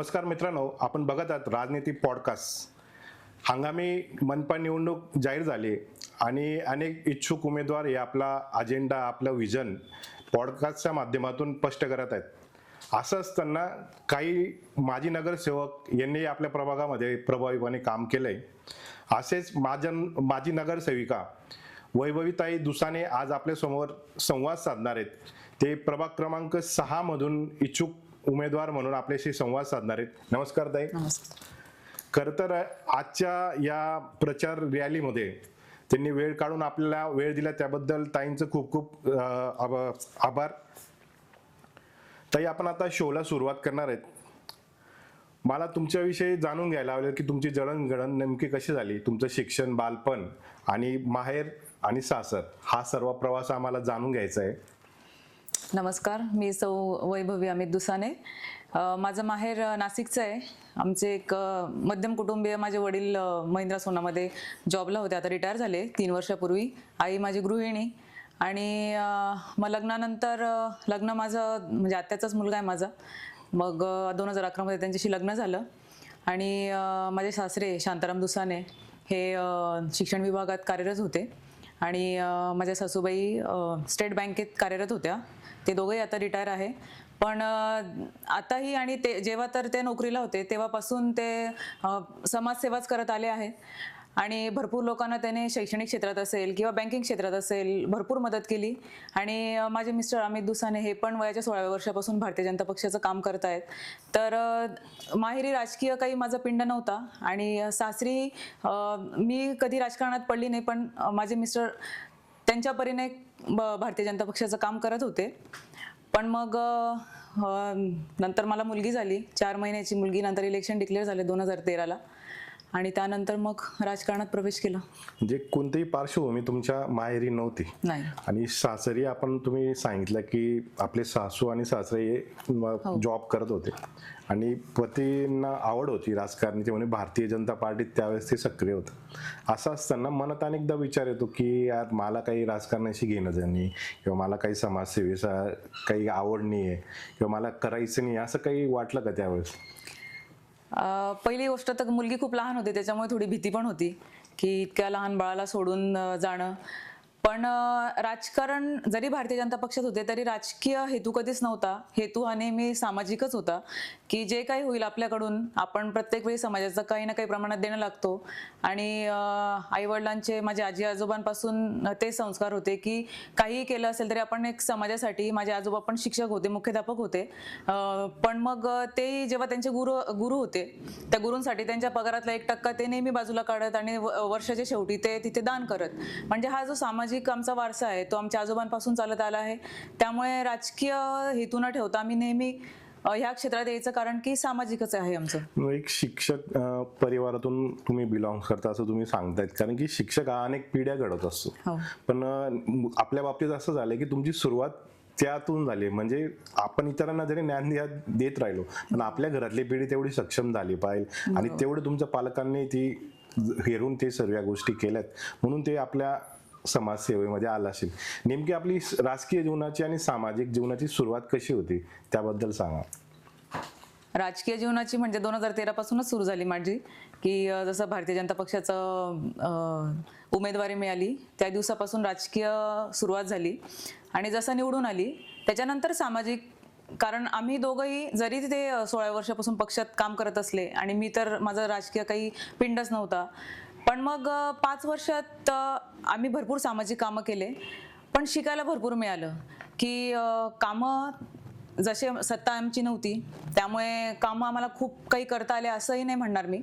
नमस्कार मित्रांनो, आपण बघत आहात राजनीती पॉडकास्ट. हंगामी मनपा निवडणूक जाहीर झाली आणि अनेक इच्छुक उमेदवार हे आपला अजेंडा, आपलं विजन पॉडकास्टच्या माध्यमातून स्पष्ट करत आहेत. असं असताना काही माजी नगरसेवक यांनी आपल्या प्रभागामध्ये प्रभावीपणे काम केलंय. असेच माजी नगरसेविका वैभवीताई दुसाने आज आपल्या समोर संवाद साधणार आहेत. ते प्रभाग क्रमांक 6 मधून इच्छुक उमेदवार म्हणून आपल्याशी संवाद साधणार आहेत. नमस्कार ताई. नमस्कार. खरं तर आजच्या या प्रचार रॅलीमध्ये त्यांनी वेळ काढून आपल्याला वेळ दिला त्याबद्दल ताईंचं खूप खूप आभार. ताई, आपण आता शोला सुरुवात करणार आहेत. मला तुमच्याविषयी जाणून घ्यायला आवडेल की तुमची जडणघडण नेमकी कशी झाली, तुमचं शिक्षण, बालपण आणि माहेर आणि सासर हा सर्व प्रवास आम्हाला जाणून घ्यायचा आहे. नमस्कार, मी सौ वैभवी अमित दुसाने. माझं माहेर नाशिकचं आहे. आमचे एक मध्यम कुटुंबीय, माझे वडील महिंद्रा सोनामध्ये जॉबला होते, आता रिटायर झाले 3 वर्षापूर्वी. आई माझी गृहिणी. आणि मग लग्नानंतर लग्न माझं म्हणजे आत्याचाच मुलगा आहे माझा. मग 2011 मध्ये त्यांच्याशी लग्न झालं. आणि माझे सासरे शांताराम दुसाने हे शिक्षण विभागात कार्यरत होते आणि माझ्या सासूबाई स्टेट बँकेत कार्यरत होत्या. ते दोघंही आता रिटायर आहे. पण आताही आणि ते जेव्हा तर ते नोकरीला होते तेव्हापासून ते समाजसेवाच करत आले आहेत. आणि भरपूर लोकांना त्याने शैक्षणिक क्षेत्रात असेल किंवा बँकिंग क्षेत्रात असेल भरपूर मदत केली. आणि माझे मिस्टर अमित दुसाने हे पण वयाच्या 16व्या वर्षापासून भारतीय जनता पक्षाचं काम करत आहेत. तर माहेरी राजकीय काही माझा पिंड नव्हता आणि सासरी मी कधी राजकारणात पडली नाही, पण माझे मिस्टर त्यांच्या परीने भारतीय जनता पक्षाचं काम करत होते. पण मग नंतर मला मुलगी झाली, 4 महिन्याची मुलगी. नंतर इलेक्शन डिक्लेअर झाले 2013ला आणि त्यानंतर मग राजकारणात प्रवेश केला. म्हणजे कोणतीही पार्श्वभूमी तुमच्या माहेरी नव्हती नाही. आणि सासरी तुम्ही सांगितलं की आपले सासू आणि सासरे हे जॉब करत होते आणि पतींना आवड होती राजकारणाची, म्हणजे भारतीय जनता पार्टीत त्यावेळेस ते सक्रिय होतं. असं असताना मनात अनेकदा विचार येतो की यार मला काही राजकारणाशी घेणं नाही किंवा मला काही समाजसेवेचा काही आवड नाही आहे किंवा मला करायचं नाही, असं काही वाटलं का त्यावेळेस? पहिली गोष्ट तर मुलगी खूप लहान होती, त्याच्यामुळे थोडी भीती पण होती की इतक्या लहान बाळाला सोडून जाणं. पण राजकारण जरी भारतीय जनता पक्षात होते तरी राजकीय हेतू कधीच नव्हता. हेतू हा नेहमी सामाजिकच होता की जे काही होईल आपल्याकडून आपण प्रत्येक वेळी समाजाचं काही ना काही प्रमाणात देणं लागतो. आणि आईवडिलांचे, माझ्या आजी आजोबांपासून ते संस्कार होते की काहीही केलं असेल तरी आपण एक समाजासाठी. माझे आजोबा पण शिक्षक होते, मुख्याध्यापक होते. पण मग ते जेव्हा त्यांचे गुरु होते, त्या गुरूंसाठी त्यांच्या पगारातला 1% ते नेहमी बाजूला काढत आणि वर्षाच्या शेवटी ते तिथे दान करत. म्हणजे हा जो सामाजिक आमचा वारसा आहे तो आमच्या आजोबांपासून चालत आला आहे. त्यामुळे राजकीय हेतू न ठेवता आम्ही नेहमी ह्या क्षेत्रात यायचं, कारण की सामाजिकच आहे आमचं. एक शिक्षक परिवारातून तुम्ही बिलॉंग करता असं तुम्ही सांगतायत, कारण की शिक्षक हा अनेक पिढ्या घडत असतो. पण आपल्या बाबतीत असं झालंय की तुमची सुरुवात त्यातून झाली. म्हणजे आपण इतरांना जरी ज्ञान देत राहिलो पण आपल्या घरातली पिढी तेवढी सक्षम झाली पाहिजे आणि तेवढं तुमच्या पालकांनी ती हेरून ते सर्व गोष्टी केल्यात, म्हणून ते आपल्या समाजसेवेमध्ये आला असेल. नेमकी आपली राजकीय जीवनाची आणि सामाजिक जीवनाची सुरुवात कशी होती त्याबद्दल सांगा. राजकीय जीवनाची म्हणजे 2013 पासूनच सुरू झाली माझी. की जसं भारतीय जनता पक्षाचं उमेदवारी मिळाली त्या दिवसापासून राजकीय सुरुवात झाली. आणि जसं निवडून आली त्याच्यानंतर सामाजिक, कारण आम्ही दोघंही जरी ते 16 वर्षापासून पक्षात काम करत असले आणि मी तर माझं राजकीय काही पिंडच नव्हता, पण मग 5 वर्षात आम्ही भरपूर सामाजिक कामं केले. पण शिकायला भरपूर मिळालं की कामं, जसे सत्ता आमची नव्हती त्यामुळे कामं आम्हाला खूप काही करता आले असंही नाही म्हणणार मी.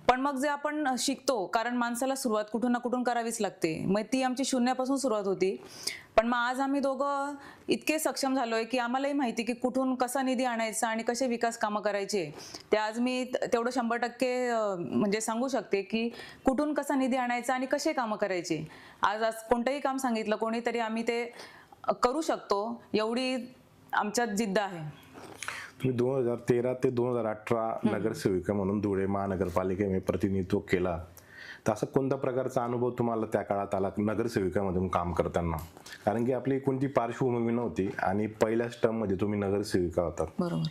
पण मग जे आपण शिकतो, कारण माणसाला सुरुवात कुठून ना कुठून करावीच लागते, मग ती आमची शून्यापासून सुरुवात होती. पण मग आज आम्ही दोघं इतके सक्षम झालोय की आम्हालाही माहिती की कुठून कसा निधी आणायचा आणि कसे विकास कामं करायचे. ते आज मी तेवढं 100% म्हणजे सांगू शकते की कुठून कसा निधी आणायचा आणि कसे कामं करायचे. आज कोणतंही काम सांगितलं कोणीतरी आम्ही ते करू शकतो, एवढी आमच्यात जिद्द आहे. तुम्ही 2013 ते 2018 नगरसेविका म्हणून धुळे महानगरपालिकेमध्ये प्रतिनिधित्व केला, तर असा कोणत्या प्रकारचा अनुभव तुम्हाला त्या काळात आला नगरसेविकामधून काम करताना? कारण की आपली कोणती पार्श्वभूमी नव्हती आणि पहिल्याच टर्म मध्ये तुम्ही नगरसेविका होता. बरोबर.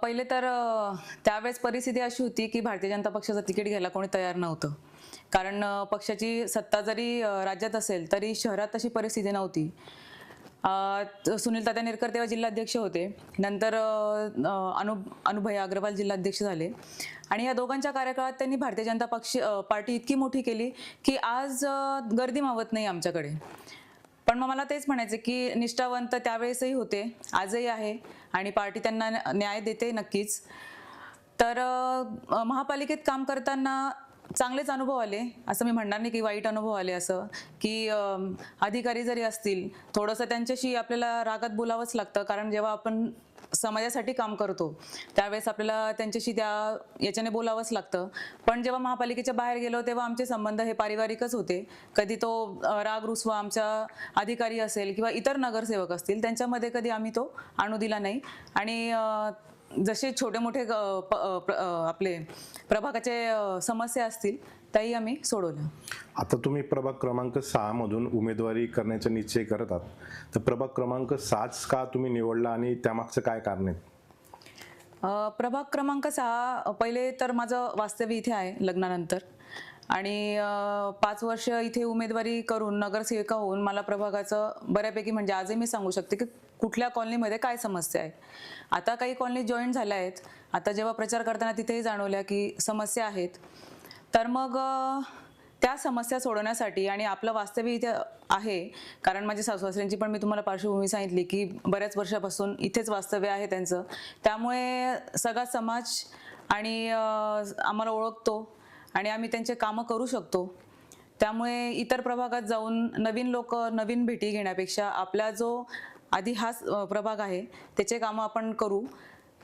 पहिले तर त्यावेळेस परिस्थिती अशी होती की भारतीय जनता पक्षाचं तिकीट घ्यायला कोणी तयार नव्हतं. कारण पक्षाची सत्ता जरी राज्यात असेल तरी शहरात तशी परिस्थिती नव्हती. सुनील तात्या नेरकर तेव्हा जिल्हाध्यक्ष होते. नंतर अनुभय अग्रवाल जिल्हाध्यक्ष झाले आणि या दोघांच्या कार्यकाळात त्यांनी भारतीय जनता पार्टी इतकी मोठी केली की आज गर्दी मावत नाही आमच्याकडे. पण मग मला तेच म्हणायचं की निष्ठावंत त्यावेळेसही होते, आजही आहे आणि पार्टी त्यांना न्याय देते नक्कीच. तर महापालिकेत काम करताना चांगलेच अनुभव आले, असं मी म्हणणार नाही की वाईट अनुभव आले. असं की अधिकारी जरी असतील थोडंसं त्यांच्याशी आपल्याला रागात बोलावंच लागतं, कारण जेव्हा आपण समाजासाठी काम करतो त्यावेळेस आपल्याला त्यांच्याशी याच्याने बोलावंच लागतं. पण जेव्हा महापालिकेच्या बाहेर गेलो तेव्हा आमचे संबंध हे पारिवारिकच होते. कधी तो राग रुसवा आमचा अधिकारी असेल किंवा इतर नगरसेवक असतील त्यांच्यामध्ये कधी आम्ही तो आणू दिला नाही. आणि जसे छोटे मोठे आपले प्रभागाचे समस्या असतील त्याही आम्ही सोडवल्या. आता तुम्ही प्रभाग क्रमांक 6 मधून उमेदवारी करण्याचा निश्चय करत आहात, तर प्रभाग क्रमांक 6 का तुम्ही निवडला आणि त्यामागचं काय कारण आहे? प्रभाग क्रमांक 6 पहिले तर माझं वास्तव्य इथे आहे लग्नानंतर आणि 5 वर्ष इथे उमेदवारी करून नगरसेविका होऊन मला प्रभागाचं बऱ्यापैकी म्हणजे आजही मी सांगू शकते की कुठल्या कॉलनीमध्ये काय समस्या आहे. आता काही कॉलनी जॉईन झाल्या आहेत. आता जेव्हा प्रचार करताना तिथेही जाणवल्या की समस्या आहेत. तर मग त्या समस्या सोडवण्यासाठी आणि आपलं वास्तव्य इथे आहे, कारण माझ्या सासू-सासऱ्यांची पण मी तुम्हाला पार्श्वभूमी सांगितली की बऱ्याच वर्षापासून इथेच वास्तव्य आहे त्यांचं, त्यामुळे सगळा समाज आणि आम्हाला ओळखतो आणि आम्ही त्यांचे कामं करू शकतो. त्यामुळे इतर प्रभागात जाऊन नवीन लोक नवीन भेटी घेण्यापेक्षा आपला जो आधी हा प्रभाग आहे त्याचे कामं आपण करू,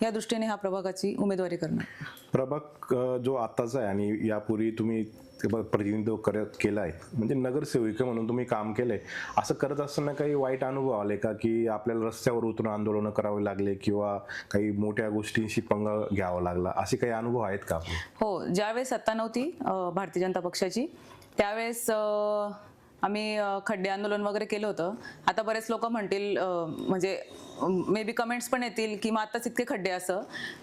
या दृष्टीने हा प्रभागाची उमेदवारी करणार. प्रभाग जो आताचा आहे आणि यापूर्वी तुम्ही प्रतिनिधित्व केलं आहे, म्हणजे नगरसेविका म्हणून तुम्ही काम केलंय, असं करत असताना काही वाईट अनुभव आले का की आपल्याला रस्त्यावर उतरून आंदोलनं करावे लागले किंवा काही मोठ्या गोष्टींशी पंगा घ्यावा लागला, असे काही अनुभव आहेत का? हो, ज्यावेळेस सत्ता नव्हती भारतीय जनता पक्षाची त्यावेळेस आम्ही खड्डे आंदोलन वगैरे केलं होतं. आता बरेच लोक म्हणतील म्हणजे मे बी कमेंट्स पण येतील की मग आताच इतके खड्डे असं,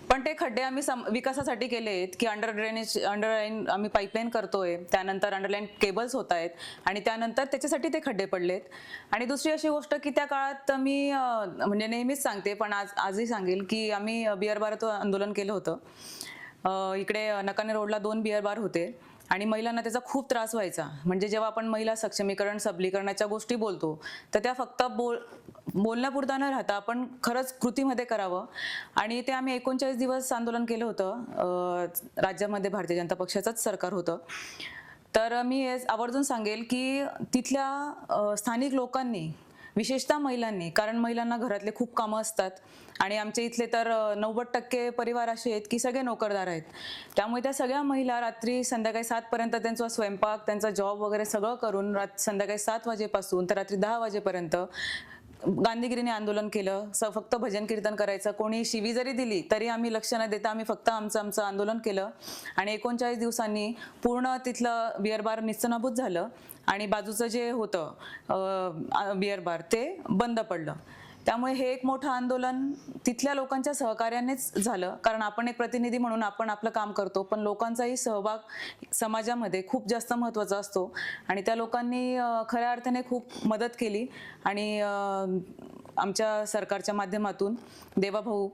पण ते खड्डे आम्ही विकासासाठी केलेत की अंडरलाईन आम्ही पाईपलाईन करतोय, त्यानंतर अंडरलाईन केबल्स होत आहेत आणि त्यानंतर त्याच्यासाठी ते खड्डे पडलेत. आणि दुसरी अशी गोष्ट की त्या काळात मी म्हणजे नेहमीच सांगते पण आजही सांगेल की आम्ही बिअर बार आंदोलन केलं होतं. इकडे नकाने रोडला 2 बिअर बार होते आणि महिलांना त्याचा खूप त्रास व्हायचा. म्हणजे जेव्हा आपण महिला सक्षमीकरण सबलीकरणाच्या गोष्टी बोलतो तर त्या फक्त बोलण्यापुरता न राहता आपण खरंच कृतीमध्ये करावं. आणि ते आम्ही 39 दिवस आंदोलन केलं होतं. राज्यामध्ये भारतीय जनता पक्षाचंच सरकार होतं. तर मी हे आवर्जून सांगेल की तिथल्या स्थानिक लोकांनी, विशेषतः महिलांनी, कारण महिलांना घरातले खूप कामं असतात आणि आमच्या इथले तर 90% परिवार असे आहेत की सगळे नोकरदार आहेत. त्यामुळे त्या सगळ्या महिला रात्री संध्याकाळी 7 पर्यंत त्यांचा स्वयंपाक, त्यांचा जॉब वगैरे सगळं करून संध्याकाळी 7 वाजेपासून तर रात्री 10 वाजेपर्यंत गांधीगिरीने आंदोलन केलं. फक्त भजन कीर्तन करायचं, कोणी शिवी जरी दिली तरी आम्ही लक्ष न देता आम्ही फक्त आमचं आंदोलन केलं आणि 39 दिवसांनी पूर्ण तिथलं बिअर बार निस्तेनाबूत झालं आणि बाजूचं जे होतं बिअर बार ते बंद पडलं. त्यामुळे हे एक मोठं आंदोलन तिथल्या लोकांच्या सहकार्यानेच झालं, कारण आपण एक प्रतिनिधी म्हणून आपण आपलं काम करतो, पण लोकांचाही सहभाग समाजामध्ये खूप जास्त महत्त्वाचा असतो आणि त्या लोकांनी खऱ्या अर्थाने खूप मदत केली. आणि आमच्या सरकारच्या माध्यमातून देवाभाऊ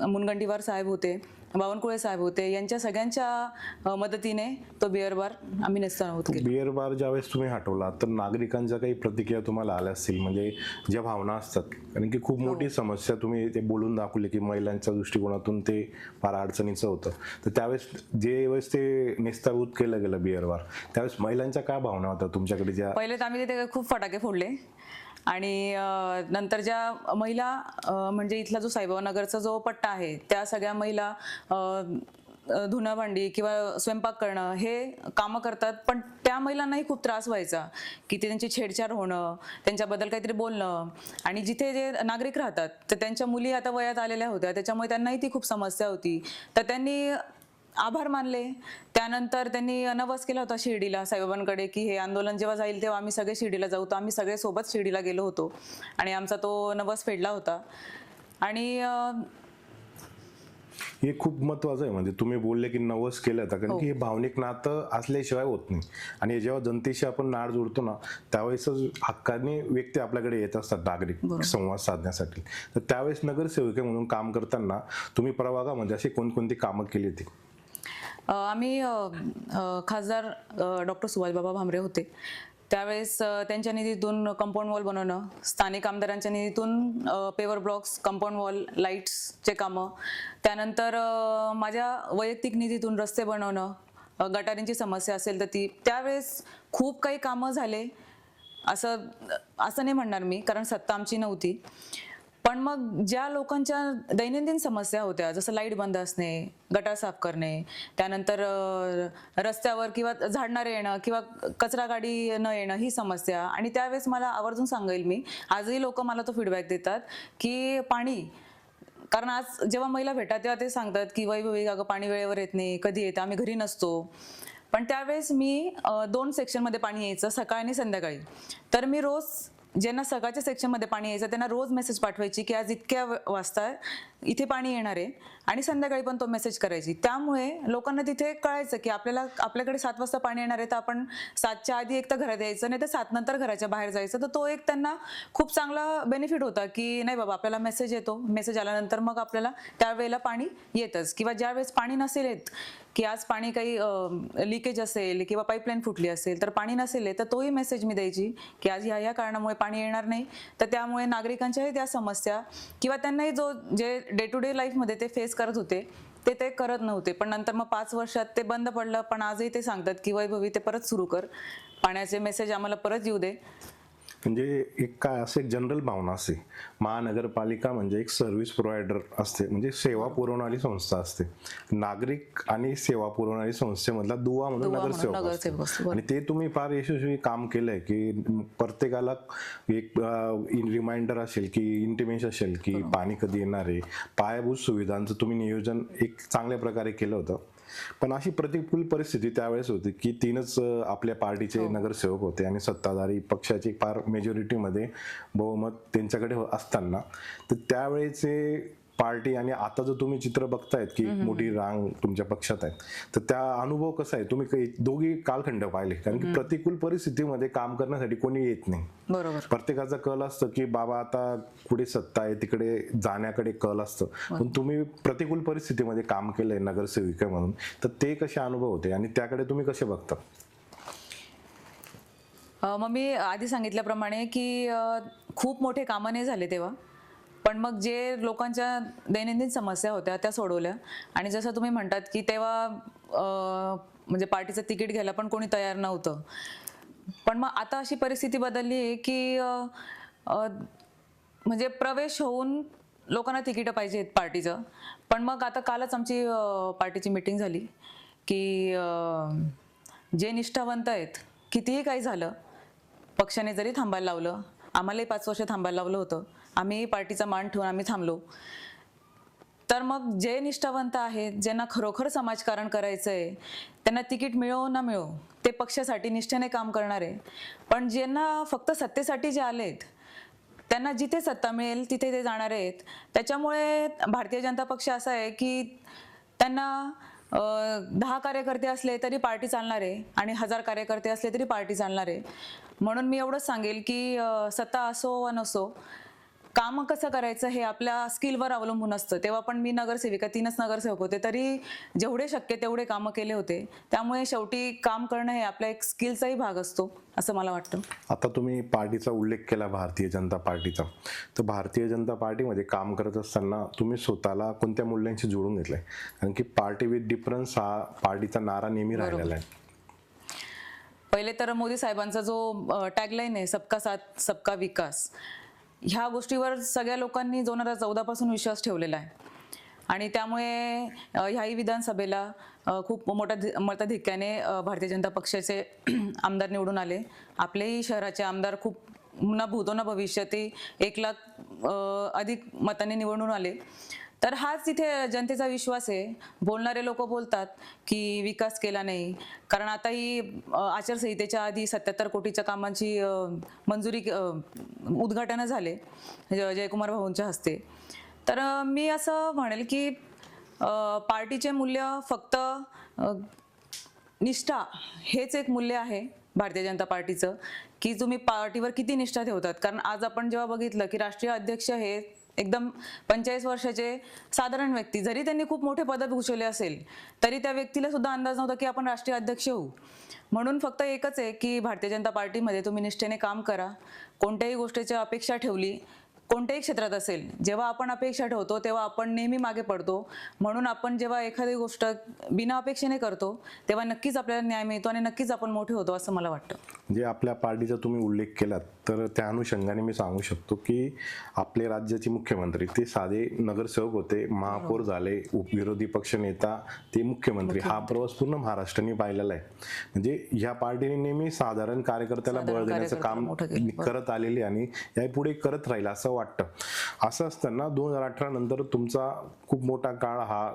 मुनगंटीवार साहेब होते, बावनकुळे साहेब होते, यांच्या सगळ्यांच्या मदतीने तो बिअर बार आम्ही नेस्तानाबूत केला. बिअर बार ज्यावेळेस तुम्ही हटवला तर नागरिकांच्या काही प्रतिक्रिया तुम्हाला आल्या असतील, म्हणजे ज्या भावना असतात, कारण की खूप मोठी समस्या तुम्ही ते बोलून दाखवली की महिलांच्या दृष्टिकोनातून ते फार अडचणीचं होतं. तर त्यावेळेस वेळेस ते नेस्ताभूत केलं गेलं बिअर बार, त्यावेळेस महिलांच्या काय भावना होत्या तुमच्याकडे? ज्या पहिले तर आम्ही तिथे खूप फटाके फोडले आणि नंतर ज्या महिला म्हणजे इथला जो साईबाबा नगरचा जो पट्टा आहे त्या सगळ्या महिला धुणं भांडी किंवा स्वयंपाक करणं हे कामं करतात, पण त्या महिलांनाही खूप त्रास व्हायचा की ते त्यांची छेडछाड होणं, त्यांच्याबद्दल काहीतरी बोलणं. आणि जिथे जे नागरिक राहतात तर त्यांच्या मुली आता वयात आलेल्या होत्या, त्याच्यामुळे त्यांनाही ती खूप समस्या होती. तर त्यांनी आभार मानले. त्यानंतर त्यांनी नवस केला होता शिर्डीला साईबाबांकडे की हे आंदोलन जेव्हा जाईल तेव्हा आम्ही सगळे शिर्डीला जाऊ. तर आम्ही सगळे सोबत शिर्डीला गेलो होतो आणि आमचा तो नवस फेडला होता. आणि हे खूप महत्वाचं आहे. म्हणजे तुम्ही बोलले की नवस केलं तर, कारण की हे भावनिक नातं असल्याशिवाय होत नाही. आणि जेव्हा जनतेशी आपण नाळ जोडतो ना, त्यावेळेसच हक्काने व्यक्ती आपल्याकडे येत असतात नागरिक संवाद साधण्यासाठी. तर त्यावेळेस नगरसेविका म्हणून काम करताना तुम्ही प्रभागामध्ये अशी कोणकोणती कामं केली होती? आम्ही खासदार डॉक्टर सुभाषबाबा भामरे होते त्यावेळेस त्यांच्या निधीतून कंपाऊंड वॉल बनवणं, स्थानिक आमदारांच्या निधीतून पेवर ब्लॉक्स, कंपाऊंड वॉल, लाईट्सचे कामं, त्यानंतर माझ्या वैयक्तिक निधीतून रस्ते बनवणं, गटारींची समस्या असेल तर ती, त्यावेळेस खूप काही कामं झाले. असं नाही म्हणणार मी, कारण सत्ता आमची नव्हती. पण मग ज्या लोकांच्या दैनंदिन समस्या होत्या, जसं लाईट बंद असणे, गटार साफ करणे, त्यानंतर रस्त्यावर किंवा झाडणारे येणं किंवा कचरा गाडी न येणं, ही समस्या. आणि त्यावेळेस मला आवर्जून सांगेल मी, आजही लोक मला तो फीडबॅक देतात की पाणी, कारण आज जेव्हा महिला भेटतात तेव्हा ते सांगतात की वैभवी अगं पाणी वेळेवर येत नाही, कधी येतं, आम्ही घरी नसतो. पण त्यावेळेस मी 2 सेक्शनमध्ये पाणी यायचं, सकाळी आणि संध्याकाळी. तर मी रोज ज्यांना सकाळच्या सेक्शनमध्ये पाणी यायचं त्यांना रोज मेसेज पाठवायची की आज इतक्या वाजता इथे पाणी येणार आहे, आणि संध्याकाळी पण तो मेसेज करायची. त्यामुळे लोकांना तिथे कळायचं की आपल्याकडे 7 वाजता पाणी येणार आहे, तर आपण 7च्या आधी एक तर घरात यायचं, नाही तर 7 नंतर घराच्या बाहेर जायचं. तर तो एक त्यांना खूप चांगला बेनिफिट होता की नाही बाबा, आपल्याला मेसेज येतो, मेसेज आल्यानंतर मग आपल्याला त्यावेळेला पाणी येतच. किंवा ज्यावेळेस पाणी नसेल येत, की आज पाणी काही लिकेज असेल किंवा पाईपलाईन फुटली असेल तर पाणी नसेल तर तोही मेसेज मी द्यायची की आज ह्या कारणामुळे पाणी येणार नाही. तर त्यामुळे नागरिकांच्याही त्या समस्या किंवा त्यांनाही जे डे टू डे लाईफमध्ये ते फेस करत होते ते करत नव्हते. पण नंतर मग 5 वर्षात ते बंद पडलं. पण आजही ते सांगतात की वैभवी ते परत सुरू कर, पाण्याचे मेसेज आम्हाला परत येऊ दे. म्हणजे एक काय असं एक जनरल भावना असते, महानगरपालिका म्हणजे एक सर्व्हिस प्रोव्हायडर असते, म्हणजे सेवा पुरवणारी संस्था असते. नागरिक आणि सेवा पुरवणारी संस्थेमधला दुवा म्हणून नगरसेवक असतो. आणि ते तुम्ही फार यशस्वी काम केलंय की प्रत्येकाला एक रिमाइंडर असेल की इंटिमेशन असेल की पाणी कधी येणार आहे, पायाभूत सुविधांचं तुम्ही नियोजन एक चांगल्या प्रकारे केलं होतं. पण अशी प्रतिकूल परिस्थिती त्यावेळेस होती की 3च आपल्या पार्टीचे नगरसेवक होते आणि सत्ताधारी पक्षाची फार मेजॉरिटीमध्ये बहुमत त्यांच्याकडे असताना, तर त्यावेळेचे पार्टी आणि आता जर तुम्ही चित्र बघतायत की मोठी रांग तुमच्या पक्षात आहे, तर त्या अनुभव कसा आहे? तुम्ही दोघी कालखंड पाहिले, कारण की प्रतिकूल परिस्थितीमध्ये काम करण्यासाठी कोणी येत नाही. बरोबर. प्रत्येकाचा कल असतं की बाबा आता कुठे सत्ता आहे तिकडे जाण्याकडे कल असतं. पण तुम्ही प्रतिकूल परिस्थितीमध्ये काम केलंय नगरसेविका म्हणून, तर ते कसे अनुभव होते आणि त्याकडे तुम्ही कसे बघता? मग मी आधी सांगितल्याप्रमाणे की खूप मोठे कामं नाही झाले तेव्हा, पण मग जे लोकांच्या दैनंदिन समस्या होत्या त्या सोडवल्या. आणि जसं तुम्ही म्हणतात की तेव्हा म्हणजे पार्टीचं तिकीट घ्यायला पण कोणी तयार नव्हतं. पण मग आता अशी परिस्थिती बदलली आहे की म्हणजे प्रवेश होऊन लोकांना तिकीटं पाहिजेत पार्टीचं. पण मग आता कालच आमची पार्टीची मीटिंग झाली की जे निष्ठावंत आहेत, कितीही काही झालं, पक्षाने जरी थांबायला लावलं, आम्हालाही 5 वर्ष थांबायला लावलं होतं, आम्ही पार्टीचा मान ठेवून आम्ही थांबलो. तर मग जे निष्ठावंत आहेत, ज्यांना खरोखर समाजकारण करायचंय, त्यांना तिकीट मिळो ना मिळो, ते पक्षासाठी निष्ठेने काम करणार आहे. पण ज्यांना फक्त सत्तेसाठी जे आलेत, त्यांना जिथे सत्ता मिळेल तिथे ते जाणार आहेत. त्याच्यामुळे भारतीय जनता पक्ष असा आहे की त्यांना 10 कार्यकर्ते असले तरी पार्टी चालणार आहे आणि 1000 कार्यकर्ते असले तरी पार्टी चालणार आहे. म्हणून मी एवढंच सांगेल की सत्ता असो वा नसो, काम कसं करायचं हे आपल्या स्किलवर अवलंबून असतं. तेव्हा पण मी नगरसेविका, 3च नगरसेवक होते, तरी जेवढे शक्य तेवढे कामं केले होते. त्यामुळे शेवटी काम करणं हे आपल्या एक स्किलचाही भाग असतो असं मला वाटतं. आता तुम्ही पार्टीचा उल्लेख केला, भारतीय जनता पार्टीचा. तर भारतीय जनता पार्टीमध्ये काम करत असताना तुम्ही स्वतःला कोणत्या मूल्यांशी जोडून घेतलंय? कारण की पार्टी विथ डिफरन्स हा पार्टीचा नारा नेहमी राहिलेला आहे. पहिले तर मोदी साहेबांचा जो टॅगलाईन आहे, सबका साथ सबका विकास, ह्या गोष्टीवर सगळ्या लोकांनी 2014 पासून विश्वास ठेवलेला आहे. आणि त्यामुळे ह्याही विधानसभेला खूप मोठ्या मताधिक्याने भारतीय जनता पक्षाचे आमदार निवडून आले. आपलेही शहराचे आमदार खूप न भूतो न भविष्यती 1 लाख अधिक मतांनी निवडून आले. तर हाच इथे जनतेचा विश्वास आहे. बोलणारे लोक बोलतात की विकास केला नाही, कारण आता ही आचारसंहितेच्या आधी 77 कोटीच्या कामांची मंजुरी उद्घाटन झाले जयकुमार भाऊंच्या हस्ते. तर मी असं म्हणेल की पार्टीचे मूल्य फक्त निष्ठा हेच एक मूल्य आहे भारतीय जनता पार्टीचं, की तुम्ही पार्टीवर किती निष्ठा ठेवतात. कारण आज आपण जेव्हा बघितलं की राष्ट्रीय अध्यक्ष हे एकदम 45 वर्षाचे साधारण व्यक्ती, जरी त्यांनी खूप मोठे पद भूषवले असेल तरी त्या व्यक्तीला सुद्धा अंदाज नव्हता की आपण राष्ट्रीय अध्यक्ष होऊ. म्हणून फक्त एकच आहे की भारतीय जनता पार्टीमध्ये तुम्ही निष्ठेने काम करा. कोणत्याही गोष्टीची अपेक्षा ठेवली, कोणत्याही क्षेत्रात असेल, जेव्हा आपण अपेक्षा ठेवतो तेव्हा आपण नेहमी मागे पडतो. म्हणून आपण जेव्हा एखादी गोष्ट बिना अपेक्षेने करतो तेव्हा नक्कीच आपल्याला न्याय मिळतो आणि नक्कीच आपण मोठे होतो असं मला वाटतं. जे आपल्या पार्टीचा तुम्ही उल्लेख केलात तर त्या अनुषंगाने मी सांगू शकतो की आपले राज्याचे मुख्यमंत्री ते साधे नगरसेवक होते, महापौर झाले, विरोधी पक्ष नेता ते मुख्यमंत्री. हा प्रवास पूर्ण महाराष्ट्राने पाहिलेला आहे. म्हणजे ह्या पार्टीने नेहमी साधारण कार्यकर्त्याला बळ देण्याचं काम करत आलेली आणि यापुढे करत राहील असं वाटतं. असं असताना 2018 नंतर तुमचा खूप मोठा काळ हा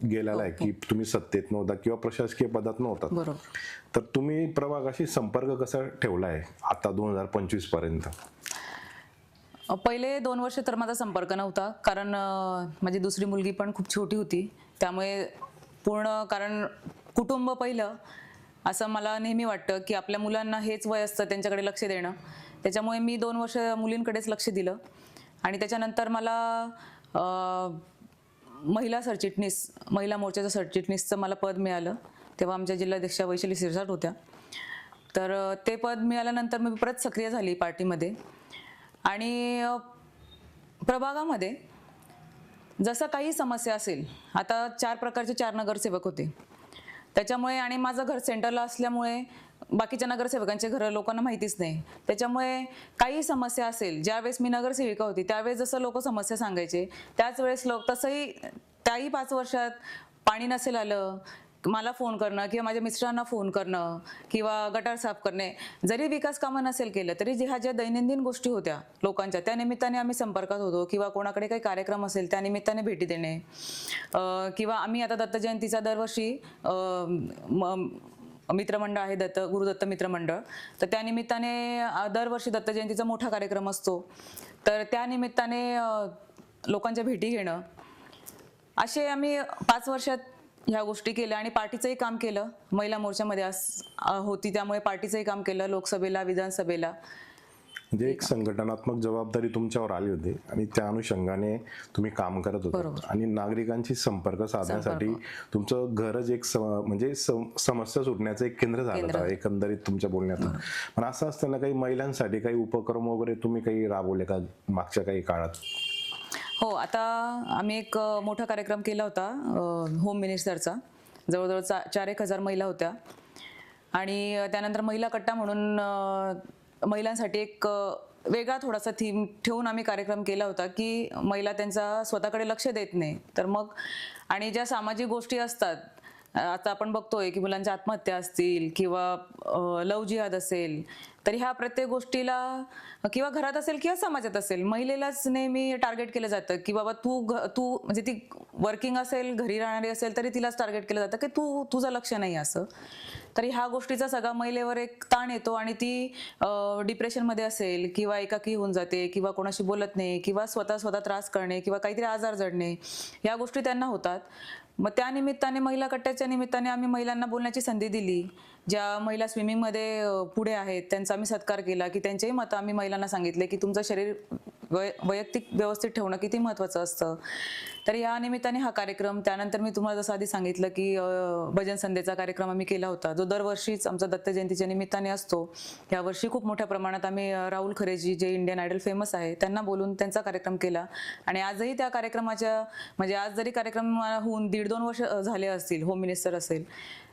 गेलेला आहे की तुम्ही सत्तेत नव्हता किंवा प्रशासकीय पदात नव्हता. बरोबर. तर तुम्ही प्रभागाशी संपर्क कसा ठेवला आहे आता 2025 पर्यंत? पहिले 2 वर्ष तर माझा संपर्क नव्हता, कारण माझी दुसरी मुलगी पण खूप छोटी होती. त्यामुळे कारण कुटुंब पहिलं असं मला नेहमी वाटतं की आपल्या मुलांना हेच वय असतं त्यांच्याकडे लक्ष देणं. त्याच्यामुळे मी 2 वर्ष मुलींकडेच लक्ष दिलं. आणि त्याच्यानंतर मला महिला सरचिटणीस, महिला मोर्चाचं सरचिटणीसचं मला पद मिळालं. तेव्हा आमच्या जिल्हाध्यक्षा वैशाली सिरसाट होत्या. तर ते पद मिळाल्यानंतर मी परत सक्रिय झाली पार्टीमध्ये. आणि प्रभागामध्ये जसं काही समस्या असेल, आता 4 प्रकारचे 4 नगरसेवक होते. त्याच्यामुळे आणि माझं घर सेंटरला असल्यामुळे बाकीच्या नगरसेवकांचे घरं लोकांना माहितीच नाही. त्याच्यामुळे काही समस्या असेल, ज्यावेळेस मी नगरसेविका होती त्यावेळेस जसं लोक समस्या सांगायचे त्याच वेळेस तसंही त्याही 5 वर्षात पाणी नसेल आलं, मला फोन करणं किंवा माझ्या मिस्टरांना फोन करणं किंवा गटार साफ करणे, जरी विकास कामं नसेल केलं तरी ज्या दैनंदिन गोष्टी होत्या लोकांच्या त्या निमित्ताने आम्ही संपर्कात होतो. किंवा कोणाकडे काही कार्यक्रम असेल त्या निमित्ताने भेटी देणे, किंवा आम्ही आता दत्त जयंतीचा दरवर्षी मित्रमंडळ आहे गुरुदत्त मित्रमंडळ, तर त्या निमित्ताने दरवर्षी दत्त जयंतीचा मोठा कार्यक्रम असतो. तर त्या निमित्ताने लोकांच्या भेटी घेणं, असे आम्ही 5 वर्षात ह्या गोष्टी केल्या. आणि पार्टीचंही काम केलं. महिला मोर्चामध्ये होती त्यामुळे पार्टीचंही काम केलं, लोकसभेला, विधानसभेला. म्हणजे एक संघटनात्मक जबाबदारी तुमच्यावर आली होती आणि त्या अनुषंगाने तुम्ही काम करत होता. आणि नागरिकांशी संपर्क साधण्यासाठी तुमचं घरच एक म्हणजे समस्या सुटण्याचं एक केंद्र झालं होतं एकंदरीत तुमच्या बोलण्यातून. पण असं असताना काही महिलांसाठी काही उपक्रम वगैरे तुम्ही काही राबवले का मागच्या काही काळात? हो, आता आम्ही एक मोठा कार्यक्रम केला होता होम मिनिस्टरचा. जवळजवळ 4-1 हजार महिला होत्या. आणि त्यानंतर महिला कट्टा म्हणून महिलांसाठी एक वेगळा थोडासा थीम ठेवून आम्ही कार्यक्रम केला होता की महिला त्यांचा स्वतःकडे लक्ष देत नाही. तर मग आणि ज्या सामाजिक गोष्टी असतात, आता आपण बघतोय की मुलांच्या आत्महत्या असतील किंवा लव जिहाद असेल, तर ह्या प्रत्येक गोष्टीला किंवा घरात असेल किंवा समाजात असेल महिलेलाच नेहमी टार्गेट केलं जातं की बाबा तू म्हणजे ती वर्किंग असेल, घरी राहणारी असेल तरी तिलाच टार्गेट केलं जातं की तुझं लक्ष नाही असं. तर ह्या गोष्टीचा सगळा महिलेवर एक ताण येतो आणि ती डिप्रेशनमध्ये असेल किंवा एकाकी होऊन जाते किंवा कोणाशी बोलत नाही किंवा स्वतः त्रास करणे किंवा काहीतरी आजार जडणे, ह्या गोष्टी त्यांना होतात. मग त्या निमित्ताने महिला कट्ट्याच्या निमित्ताने आम्ही महिलांना बोलण्याची संधी दिली. ज्या महिला स्विमिंगमध्ये पुढे आहेत त्यांचा आम्ही सत्कार केला की त्यांचेही मतं आम्ही महिलांना सांगितले की तुमचं शरीर वैयक्तिक व्यवस्थित ठेवणं किती महत्त्वाचं असतं. तर या निमित्ताने हा कार्यक्रम, त्यानंतर मी तुम्हाला जसं आधी सांगितलं की भजन संध्येचा कार्यक्रम आम्ही केला होता जो दरवर्षीच आमचा दत्त जयंतीच्या निमित्ताने असतो. यावर्षी खूप मोठ्या प्रमाणात आम्ही राहुल खरेजी जे इंडियन आयडल फेमस आहे त्यांना बोलून त्यांचा कार्यक्रम केला. आणि आजही त्या कार्यक्रमाच्या म्हणजे आज जरी कार्यक्रम होऊन 1.5-2 वर्ष झाले असतील, होम मिनिस्टर असेल,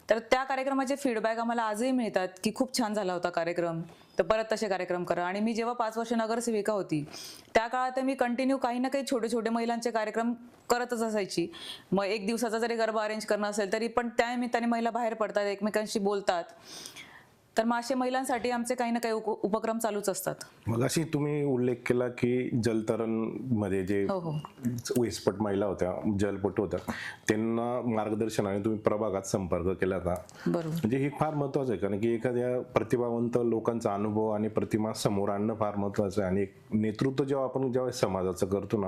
तर त्या कार्यक्रमाचे फीडबॅक आम्हाला आजही मिळतात की खूप छान झाला होता कार्यक्रम, तर परत तसे कार्यक्रम करा. आणि मी जेव्हा 5 वर्ष नगरसेविका होती त्या काळात मी कंटिन्यू काही ना काही छोटे छोटे महिलांचे कार्यक्रम करतच असायची. मग 1 दिवसाचा जरी गरबा अरेंज करणं असेल तरी पण त्या निमित्ताने महिला बाहेर पडतात, एकमेकांशी बोलतात. तर मग असे महिलांसाठी आमचे काही ना काही उपक्रम चालूच असतात. मग अशी तुम्ही उल्लेख केला की जलतरण मध्ये जे हो हो एक्सपर्ट महिला होत्या, जलपटू होत्या, त्यांना मार्गदर्शनाने तुम्ही प्रभागात संपर्क केला होता. बरोबर. म्हणजे हे फार महत्वाचं आहे, कारण की एखाद्या प्रतिभावंत लोकांचा अनुभव आणि प्रतिमा समोर आणणं फार महत्वाचं आहे. आणि एक नेतृत्व जेव्हा आपण समाजाचं करतो ना,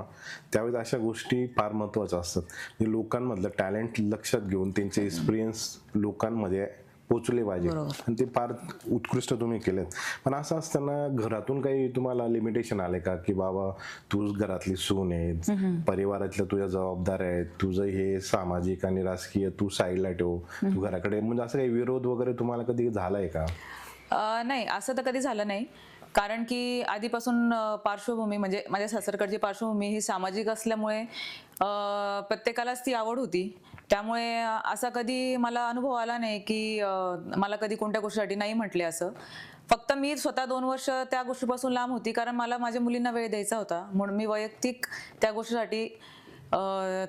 त्यावेळेस अशा गोष्टी फार महत्वाच्या असतात. म्हणजे लोकांमधलं टॅलेंट लक्षात घेऊन त्यांचे एक्सपिरियन्स लोकांमध्ये पोचले पाहिजे, आणि ते फार उत्कृष्ट तुम्ही केलेत. पण असं असताना घरातून काही तुम्हाला लिमिटेशन आले का, की बाबा तू घरातली सून आहे, परिवारातल्या तुझ्या जबाबदाऱ्या आहेत, तुझं हे सामाजिक आणि राजकीय तू साईडला ठेव, तू घराकडे, म्हणजे असं काही विरोध वगैरे तुम्हाला कधी झालाय का? नाही, असं तर कधी झालं नाही. कारण की आधीपासून पार्श्वभूमी म्हणजे माझ्या सासरकडची पार्श्वभूमी ही सामाजिक असल्यामुळे प्रत्येकालाच ती आवड होती. त्यामुळे असा कधी मला अनुभव आला नाही की मला कधी कोणत्या गोष्टीसाठी नाही म्हटले असं. फक्त मी स्वतः 2 वर्ष त्या गोष्टीपासून लांब होती, कारण मला माझ्या मुलींना वेळ द्यायचा होता. म्हणून मी वैयक्तिक त्या गोष्टीसाठी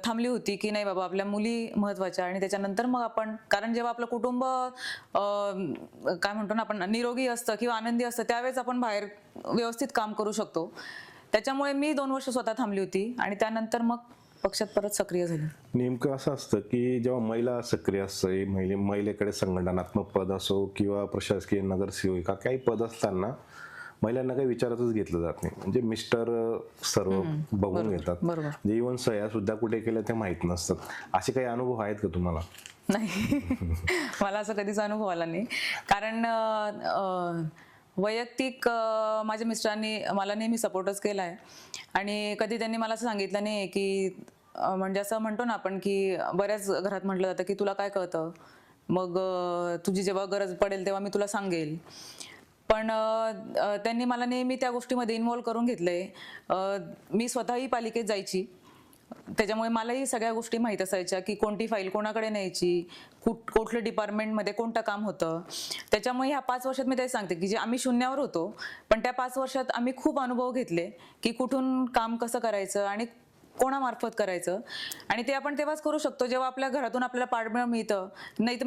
थांबली होती की नाही बाबा, आपल्या मुली महत्वाच्या, आणि त्याच्यानंतर मग आपण, कारण जेव्हा आपलं कुटुंब काय म्हणतो ना आपण, निरोगी असतं किंवा आनंदी असतं, त्यावेळेस आपण बाहेर व्यवस्थित काम करू शकतो. त्याच्यामुळे मी 2 वर्ष स्वतः थांबली होती आणि त्यानंतर मग पक्षात परत सक्रिय झाली. नेमकं असं असतं की जेव्हा महिला सक्रिय असते, महिलेकडे संघटनात्मक पद असो किंवा प्रशासकीय नगरसेविका काही पद असताना महिलांना काही विचारातच घेतलं जात नाही. म्हणजे मिस्टर सर्व बघून घेतात, म्हणजे इव्हन सह्या सुद्धा कुठे केल्या ते माहित नसतात. असे काही अनुभव आहेत का तुम्हाला? नाही, मला असं कधीच अनुभव आला नाही. कारण वैयक्तिक माझ्या मिस्टरांनी मला नेहमी सपोर्टच केला आहे, आणि कधी त्यांनी मला असं सांगितलं नाही की म्हणजे असं म्हणतो ना आपण की बऱ्याच घरात म्हटलं जातं की तुला काय कळतं, मग तुझी जेव्हा गरज पडेल तेव्हा मी तुला सांगेल. पण त्यांनी मला नेहमी त्या गोष्टीमध्ये इन्व्हॉल्व करून घेतलंय. मी स्वतःही पालिकेत जायची, त्याच्यामुळे मलाही सगळ्या गोष्टी माहीत असायच्या की कोणती फाईल कोणाकडे न्यायची, कुठल्या डिपार्टमेंटमध्ये कोणतं काम होतं. त्याच्यामुळे ह्या 5 वर्षात मी तेच सांगते की जे आम्ही शून्यावर होतो, पण त्या 5 वर्षात आम्ही खूप अनुभव घेतले की कुठून काम कसं करायचं आणि कोणामार्फत करायचं. आणि ते आपण तेव्हाच करू शकतो जेव्हा आपल्या घरातून आपल्याला पाठबळ मिळतं. नाही तर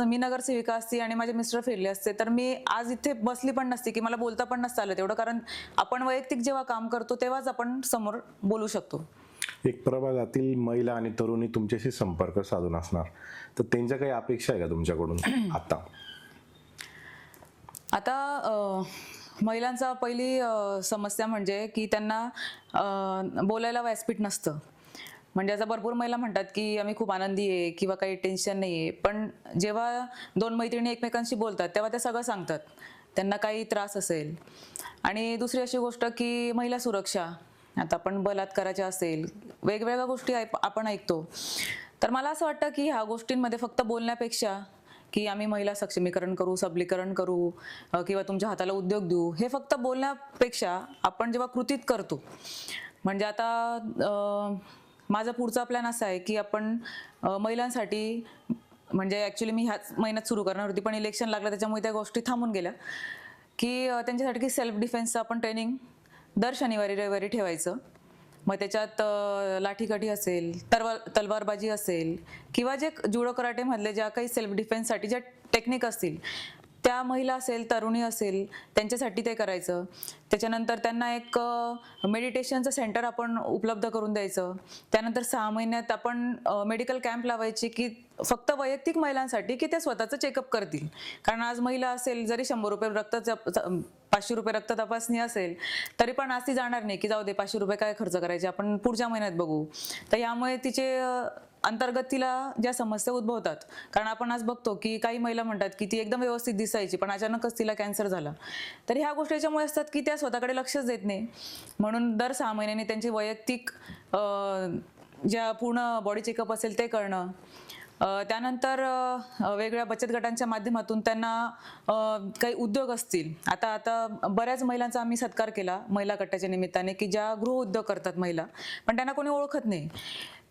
मी नगरसेविका असती आणि माझे मिस्टर फिरले असते, तर मी आज इथे बसली पण नसती, की मला बोलता पण नसतं आलं तेवढं. कारण आपण वैयक्तिक जेव्हा काम करतो तेव्हाच आपण समोर बोलू शकतो. एक प्रभागातील महिला आणि तरुणी तुमच्याशी संपर्क साधून असणार, तर त्यांच्या काही अपेक्षा आहे का तुमच्याकडून? आता महिलांचा पहिली समस्या म्हणजे की त्यांना बोलायला व्यासपीठ नसतं. म्हणजे आता भरपूर महिला म्हणतात की आम्ही खूप आनंदी आहे किंवा काही टेन्शन नाही आहे, पण जेव्हा 2 मैत्रिणी एकमेकांशी बोलतात तेव्हा त्या सगळं सांगतात, त्यांना काही त्रास असेल. आणि दुसरी अशी गोष्ट की महिला सुरक्षा, आता आपण बलात्काराच्या असेल, वेगवेगळ्या गोष्टी आपण ऐकतो. तर मला असं वाटतं की ह्या गोष्टींमध्ये फक्त बोलण्यापेक्षा की आम्ही महिला सक्षमीकरण करू, सबलीकरण करू किंवा तुमच्या हाताला उद्योग देऊ, हे फक्त बोलण्यापेक्षा आपण जेव्हा कृतीत करतो, म्हणजे आता माझा पुढचा प्लॅन असा आहे की आपण महिलांसाठी, म्हणजे ॲक्च्युली मी ह्याच महिन्यात सुरू करणार होती, पण इलेक्शन लागलं त्याच्यामुळे त्या गोष्टी थांबून गेल्या, की त्यांच्यासाठी की सेल्फ डिफेन्सचं आपण ट्रेनिंग दर शनिवारी रविवारी ठेवायचं. मग त्याच्यात लाठीकाठी असेल, तलवारबाजी असेल, किंवा जे जुडो कराटेमधले ज्या काही सेल्फ डिफेन्ससाठी ज्या टेक्निक असतील त्या महिला असेल, तरुणी असेल, त्यांच्यासाठी ते करायचं. त्याच्यानंतर त्यांना एक मेडिटेशनचं सेंटर आपण उपलब्ध करून द्यायचं. त्यानंतर 6 महिन्यात आपण मेडिकल कॅम्प लावायची की फक्त वैयक्तिक महिलांसाठी, की त्या स्वतःचं चेकअप करतील. कारण आज महिला असेल, जरी 100 रुपये 500 रुपये रक्त तपासणी असेल, तरी पण आज ती जाणार नाही की जाऊ दे 500 रुपये काय खर्च करायचे, आपण पुढच्या महिन्यात बघू. तर यामुळे तिचे अंतर्गत तिला ज्या समस्या उद्भवतात, कारण आपण आज बघतो की काही महिला म्हणतात की ती एकदम व्यवस्थित दिसायची पण अचानकच तिला कॅन्सर झाला. तर ह्या गोष्टी याच्यामुळे असतात की त्या स्वतःकडे लक्षच देत नाही. म्हणून दर 6 महिन्यांनी त्यांची वैयक्तिक ज्या पूर्ण बॉडी चेकअप असेल ते करणं. त्यानंतर वेगवेगळ्या बचत गटांच्या माध्यमातून त्यांना काही उद्योग असतील, आता बऱ्याच महिलांचा आम्ही सत्कार केला महिला गटाच्या निमित्ताने, की ज्या गृहउद्योग करतात महिला, पण त्यांना कोणी ओळखत नाही.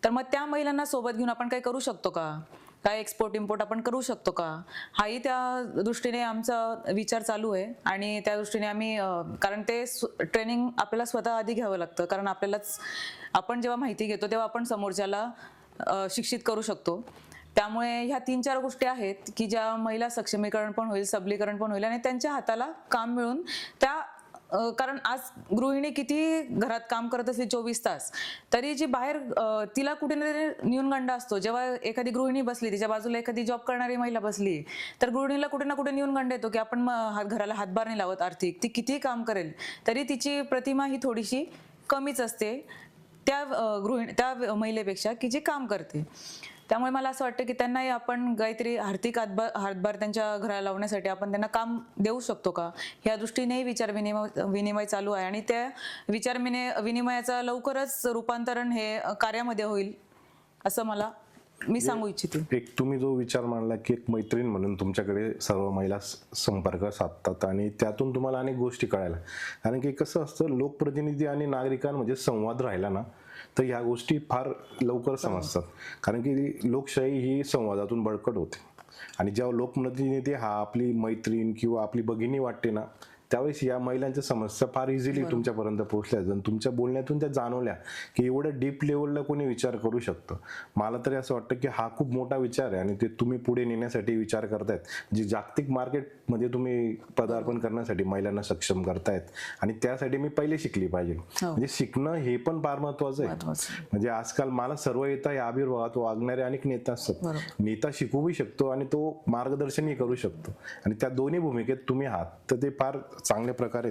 तर मग त्या महिलांना सोबत घेऊन आपण काही करू शकतो का, काय एक्सपोर्ट इम्पोर्ट आपण करू शकतो का, हाही त्या दृष्टीने आमचा विचार चालू आहे. आणि त्या दृष्टीने आम्ही, कारण ते ट्रेनिंग आपल्याला स्वतः आधी घ्यावं लागतं, कारण आपण जेव्हा माहिती घेतो तेव्हा आपण समोरच्याला शिक्षित करू शकतो. त्यामुळे ह्या 3-4 गोष्टी आहेत की ज्या महिला सक्षमीकरण पण होईल, सबलीकरण पण होईल आणि त्यांच्या हाताला काम मिळून त्या कारण आज गृहिणी किती घरात काम करत असली 24 तास तरी जी बाहेर तिला कुठे ना कुठे न्यूनगंड असतो. जेव्हा एखादी गृहिणी बसली, तिच्या बाजूला एखादी जॉब करणारी महिला बसली तर गृहिणीला कुठे ना कुठे न्यूनगंड येतो की आपण घराला हातभार नाही लावत आर्थिक, ती कितीही काम करेल तरी तिची प्रतिमा ही थोडीशी कमीच असते त्या त्या महिलेपेक्षा की जी काम करते. त्यामुळे मला असं वाटतं की त्यांनाही आपण काहीतरी आर्थिक हातभार त्यांच्या घराला लावण्यासाठी आपण त्यांना काम देऊ शकतो का, ह्या दृष्टीनेही विनिमय चालू आहे आणि त्या विनिमयाचं लवकरच रूपांतरण हे कार्यामध्ये होईल असं मी सांगू इच्छिते. एक तुम्ही जो विचार मांडला की एक मैत्रीण म्हणून तुमच्याकडे सर्व महिला संपर्क साधतात आणि त्यातून तुम्हाला अनेक गोष्टी कळायला, कारण की कसं असतं लोकप्रतिनिधी आणि नागरिकांमध्ये संवाद राहिला ना तर ह्या गोष्टी फार लवकर समजतात, कारण की लोकशाही ही संवादातून बळकट होते आणि जेव्हा लोकप्रतिनिधी हा आपली मैत्रीण किंवा आपली भगिनी वाटते ना त्यावेळेस या महिलांच्या समस्या फार इझिली तुमच्यापर्यंत पोहोचल्या आणि तुमच्या बोलण्यातून त्या जाणवल्या की एवढं डीप लेवलला कोणी विचार करू शकतं. मला तरी असं वाटतं की हा खूप मोठा विचार आहे आणि ते तुम्ही पुढे नेण्यासाठी विचार करतायत जे जागतिक मार्केटमध्ये तुम्ही पदार्पण करण्यासाठी महिलांना सक्षम करतायत आणि त्यासाठी मी पहिले शिकली पाहिजे. म्हणजे शिकणं हे पण फार महत्वाचं आहे. म्हणजे आजकाल मला सर्व येता या आविर्भावात वागणारे अनेक नेता असतात. नेता शिकवू शकतो आणि तो मार्गदर्शनही करू शकतो आणि त्या दोन्ही भूमिकेत तुम्ही आहात तर ते फार चांगल्या प्रकारे.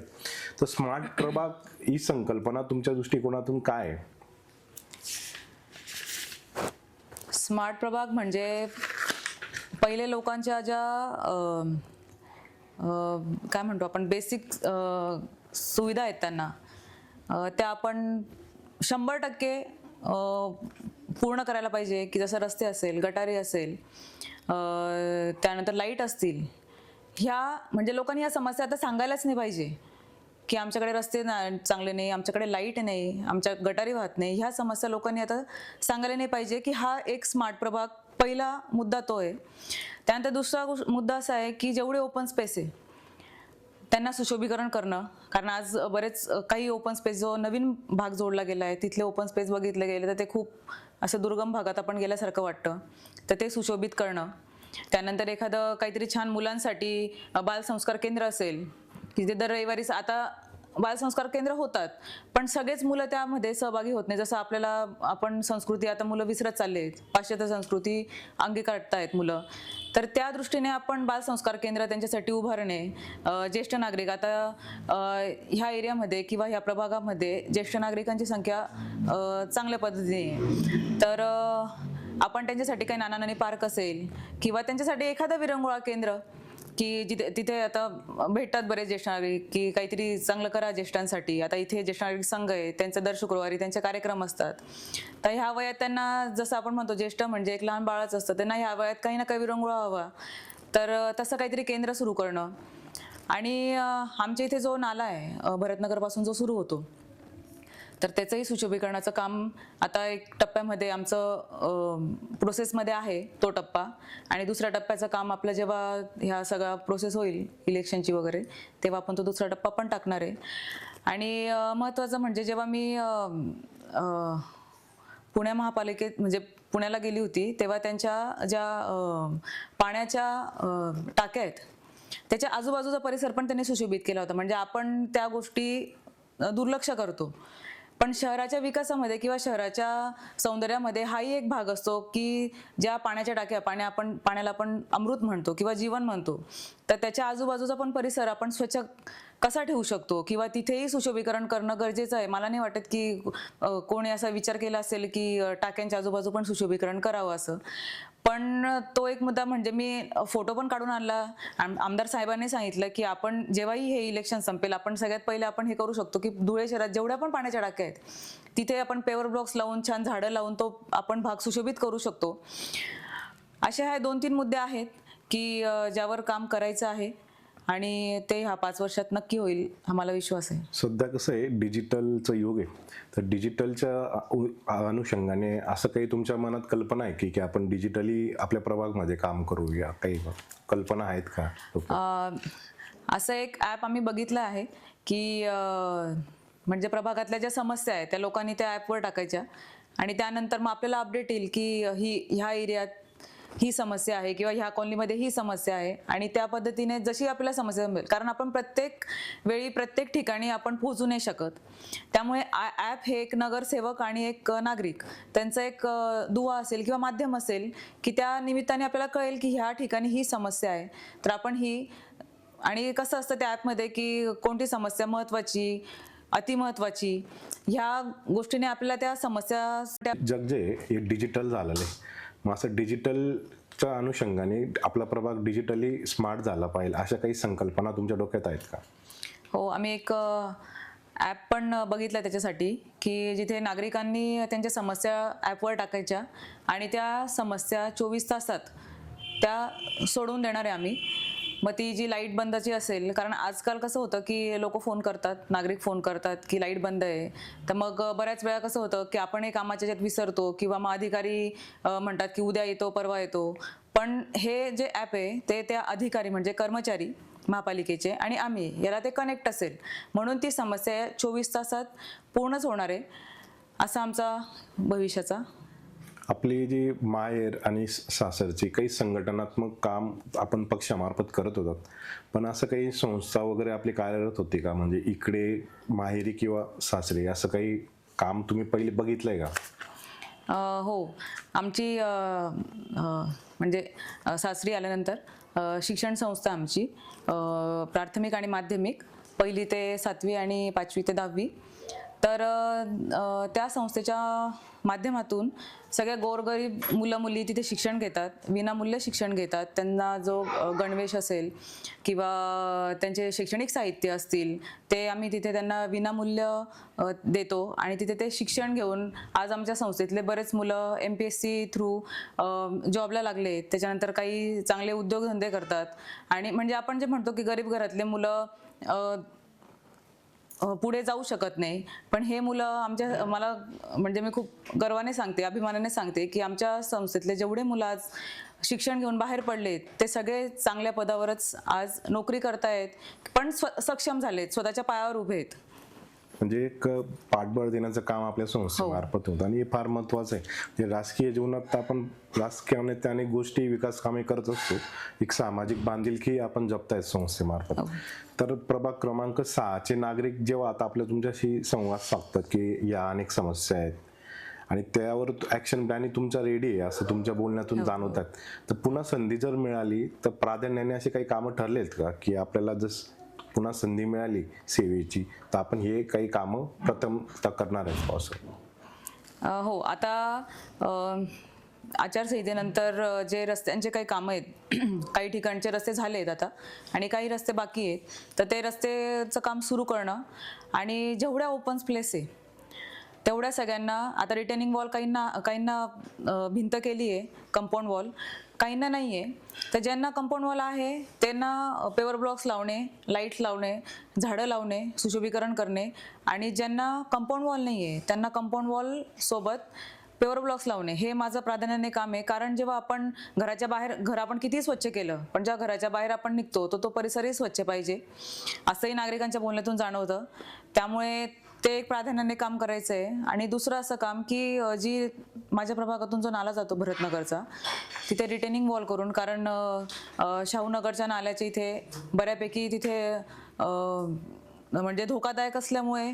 तर स्मार्ट प्रभाग ही संकल्पना तुमच्या दृष्टिकोनातून काय आहे? स्मार्ट प्रभाग म्हणजे पहिले लोकांच्या ज्या काय म्हणतो आपण बेसिक सुविधा आहेत त्यांना त्या आपण 100% पूर्ण करायला पाहिजे की जसं रस्ते असेल, गटारी असेल, त्यानंतर लाईट असतील. ह्या म्हणजे लोकांनी या समस्या आता सांगायलाच नाही पाहिजे की आमच्याकडे रस्ते चांगले नाही, आमच्याकडे लाईट नाही, आमच्या गटारी वाहत नाही. ह्या समस्या लोकांनी आता सांगायला नाही पाहिजे की हा एक स्मार्ट प्रभाग पहिला मुद्दा तो आहे. त्यानंतर दुसरा मुद्दा असा आहे की जेवढे ओपन स्पेस आहे त्यांना सुशोभीकरण करणं, कारण आज बरेच काही ओपन स्पेस जो नवीन भाग जोडला गेला आहे तिथले ओपन स्पेस बघितले गेले तर ते खूप असं दुर्गम भागात आपण गेल्यासारखं वाटतं, तर ते सुशोभित करणं. त्यानंतर एखादं काहीतरी छान मुलांसाठी बालसंस्कार केंद्र असेल की ते दर रविवारी आता बालसंस्कार केंद्र होतात पण सगळेच मुलं त्यामध्ये सहभागी होत नाही. जसं आपण संस्कृती आता मुलं विसरत चालले आहेत, पाश्चात्य संस्कृती अंगीकारतायत मुलं, तर त्या दृष्टीने आपण बालसंस्कार केंद्र त्यांच्यासाठी उभारणे. ज्येष्ठ नागरिक आता ह्या एरियामध्ये किंवा ह्या प्रभागामध्ये ज्येष्ठ नागरिकांची संख्या चांगल्या पद्धतीने आहे, तर आपण त्यांच्यासाठी काही नाना नानी पार्क असेल किंवा त्यांच्यासाठी एखादं विरंगुळा केंद्र की तिथे आता भेटतात बरेच ज्येष्ठ नागरिक की काहीतरी चांगलं करा ज्येष्ठांसाठी. आता इथे ज्येष्ठ नागरिक संघ आहे, त्यांचा दर शुक्रवारी त्यांचे कार्यक्रम असतात. तर ह्या वयात त्यांना जसं आपण म्हणतो ज्येष्ठ म्हणजे एक लहान बाळच असतं, त्यांना ह्या वयात काही ना काही विरंगुळा हवा, तर तसं काहीतरी केंद्र सुरू करणं. आणि आमच्या इथे जो नाला आहे भरतनगरपासून जो सुरू होतो तर त्याचंही सुशोभीकरणाचं काम आता एक टप्प्यामध्ये आमचं प्रोसेसमध्ये आहे तो टप्पा, आणि दुसऱ्या टप्प्याचं काम आपलं जेव्हा ह्या सगळा प्रोसेस होईल इलेक्शनची वगैरे तेव्हा आपण तो दुसरा टप्पा पण टाकणार आहे. आणि महत्त्वाचं म्हणजे जेव्हा मी पुणे महापालिकेत म्हणजे पुण्याला गेली होती तेव्हा त्यांच्या ज्या पाण्याच्या टाक्या आहेत त्याच्या आजूबाजूचा परिसर पण त्यांनी सुशोभित केला होता. म्हणजे आपण त्या गोष्टी दुर्लक्ष करतो पण शहराच्या विकासामध्ये किंवा शहराच्या सौंदर्यामध्ये हाही एक भाग असतो की ज्या पाण्याच्या टाक्या पाण्याला आपण अमृत म्हणतो किंवा जीवन म्हणतो, तर त्याच्या आजूबाजूचा पण परिसर आपण स्वच्छ कसा ठेवू शकतो किंवा तिथेही सुशोभीकरण करणं गरजेचं आहे. मला नाही वाटत की कोणी असा विचार केला असेल की टाक्यांच्या आजूबाजू पण सुशोभीकरण करावं असं. पण तो एक मुद्दा म्हणजे मी फोटो पण काढून आणला. आमदार साहेबांनी सांगितलं की आपण जेव्हाही हे इलेक्शन संपेल आपण सगळ्यात पहिले आपण हे करू शकतो की धुळे शहरात जेवढ्या पण पाण्याच्या टाक्या आहेत तिथे आपण पेवर ब्लॉक्स लावून छान झाडं लावून तो आपण भाग सुशोभित करू शकतो. असे हे 2-3 मुद्दे आहेत की ज्यावर काम करायचं आहे आणि ते ह्या 5 वर्षात नक्की होईल हा मला विश्वास आहे. सध्या कसं आहे डिजिटलचं युग आहे, तर डिजिटलच्या अनुषंगाने असं काही तुमच्या मनात कल्पना आहे की आपण डिजिटली आपल्या प्रभागमध्ये काम करूया, काही कल्पना आहेत का? असं एक ॲप आम्ही बघितलं आहे की म्हणजे प्रभागातल्या ज्या समस्या आहेत त्या लोकांनी त्या ॲपवर टाकायच्या आणि त्यानंतर मग आपल्याला अपडेट येईल की ह्या एरियात ही समस्या आहे किंवा ह्या कॉलनीमध्ये ही समस्या आहे, आणि त्या पद्धतीने जशी आपल्याला समस्या मिळेल, कारण आपण प्रत्येक वेळी प्रत्येक ठिकाणी आपण पोहोचू नाही शकत. त्यामुळे ॲप हे एक नगरसेवक आणि एक नागरिक त्यांचा एक दुवा असेल किंवा माध्यम असेल की त्या निमित्ताने आपल्याला कळेल की ह्या ठिकाणी ही समस्या आहे, तर आपण ही. आणि कसं असतं त्या ॲपमध्ये की कोणती समस्या महत्त्वाची, अतिमहत्त्वाची, ह्या गोष्टीने आपल्याला त्या समस्या. जग जे हे डिजिटल झालेलं आहे, मग असं डिजिटलच्या अनुषंगाने आपला प्रभाग डिजिटली स्मार्ट झाला पाहिजे अशा काही संकल्पना तुमच्या डोक्यात आहेत का? हो, आम्ही एक ॲप पण बघितला त्याच्यासाठी की जिथे नागरिकांनी त्यांच्या समस्या ॲपवर टाकायच्या आणि त्या समस्या 24 तासात त्या सोडवून देणार आहे आम्ही. मग ती जी लाईट बंदची असेल, कारण आजकाल कसं होतं की लोक फोन करतात, नागरिक फोन करतात की लाईट बंद आहे, तर मग बऱ्याच वेळा कसं होतं की आपण हे कामाच्या याच्यात विसरतो किंवा मग अधिकारी म्हणतात की उद्या येतो, परवा येतो. पण हे जे ॲप आहे ते त्या अधिकारी म्हणजे कर्मचारी महापालिकेचे आणि आम्ही याला ते कनेक्ट असेल, म्हणून ती समस्या 24 तासात पूर्णच होणार आहे असा आमचा भविष्याचा. आपली जी माहेर आणि सासरची काही संघटनात्मक काम आपण पक्षामार्फत करत होतात, पण असं काही संस्था वगैरे आपली कार्यरत होती का? म्हणजे इकडे माहेरी किंवा सासरी असं काही काम तुम्ही पहिले बघितलंय का? हो, आमची म्हणजे सासरी आल्यानंतर शिक्षण संस्था आमची प्राथमिक आणि माध्यमिक 1ली ते 7वी आणि 5वी ते 10वी. तर त्या संस्थेच्या माध्यमातून सगळ्या गोरगरीब मुलं मुली तिथे शिक्षण घेतात, विनामूल्य शिक्षण घेतात. त्यांना जो गणवेश असेल किंवा त्यांचे शैक्षणिक साहित्य असतील ते आम्ही तिथे त्यांना विनामूल्य देतो आणि तिथे ते शिक्षण घेऊन आज आमच्या संस्थेतले बरेच मुलं MPSC थ्रू जॉबला लागले, त्याच्यानंतर काही चांगले उद्योगधंदे करतात. आणि म्हणजे आपण जे म्हणतो की गरीब घरातले मुलं पुढे जाऊ शकत नाही, पण हे मुलं मला म्हणजे मी खूप गर्वाने सांगते, अभिमानाने सांगते की आमच्या संस्थेतले जेवढे मुलं आज शिक्षण घेऊन बाहेर पडलेत ते सगळे चांगल्या पदावरच आज नोकरी करतायत, पण सक्षम झालेत, स्वतःच्या पायावर उभे आहेत. म्हणजे एक पाठबळ देण्याचं काम आपल्या संस्थेमार्फत होतं आणि हे फार महत्त्वाचं आहे. म्हणजे राजकीय जीवनात आपण राजकीय अनेक गोष्टी विकास कामे करत असतो, एक सामाजिक बांधिलकी आपण जपतायत संस्थेमार्फत. तर प्रभाग क्रमांक 6चे नागरिक जेव्हा आता आपल्या तुमच्याशी संवाद साधतात की या अनेक समस्या आहेत आणि त्यावर ॲक्शन प्लॅन तुमचा रेडी आहे असं तुमच्या बोलण्यातून जाणवतात, तर पुन्हा संधी जर मिळाली तर प्राधान्याने असे काही कामं ठरलेत का की आपल्याला जस पुन्हा संधी मिळाली सेवेची तर आपण हे काही कामं प्रथमतः करणार आहेत असं? हो, आता आचारसंहितेनंतर जे रस्त्यांचे काही कामं आहेत काही ठिकाणचे रस्ते झाले आहेत आता आणि काही रस्ते बाकी आहेत, तर ते रस्त्याचं काम सुरू करणं आणि जेवढ्या ओपन प्लेस आहे तेवढ्या सगळ्यांना आता रिटेनिंग वॉल काहींना भिंत केली आहे, कंपाऊंड वॉल काहींना नाही आहे, तर ज्यांना कंपाऊंड वॉल आहे त्यांना पेवर ब्लॉक्स लावणे, लाईट्स लावणे, झाडं लावणे, सुशोभीकरण करणे, आणि ज्यांना कंपाऊंड वॉल नाही आहे त्यांना कंपाऊंड वॉल सोबत पेवर ब्लॉक्स लावणे हे माझं प्राधान्याने काम आहे. कारण जेव्हा आपण घराच्या बाहेर, घर आपण किती स्वच्छ केलं पण ज्या घराच्या बाहेर आपण निघतो तो परिसरही स्वच्छ पाहिजे असंही नागरिकांच्या बोलण्यातून जाणवतं. त्यामुळे ते एक प्राधान्याने काम करायचं आहे. आणि दुसरं असं काम की जी माझ्या प्रभागातून जो नाला जातो भरतनगरचा, तिथे रिटेनिंग वॉल करून, कारण शाहूनगरच्या नाल्याच्या इथे बऱ्यापैकी तिथे म्हणजे धोकादायक असल्यामुळे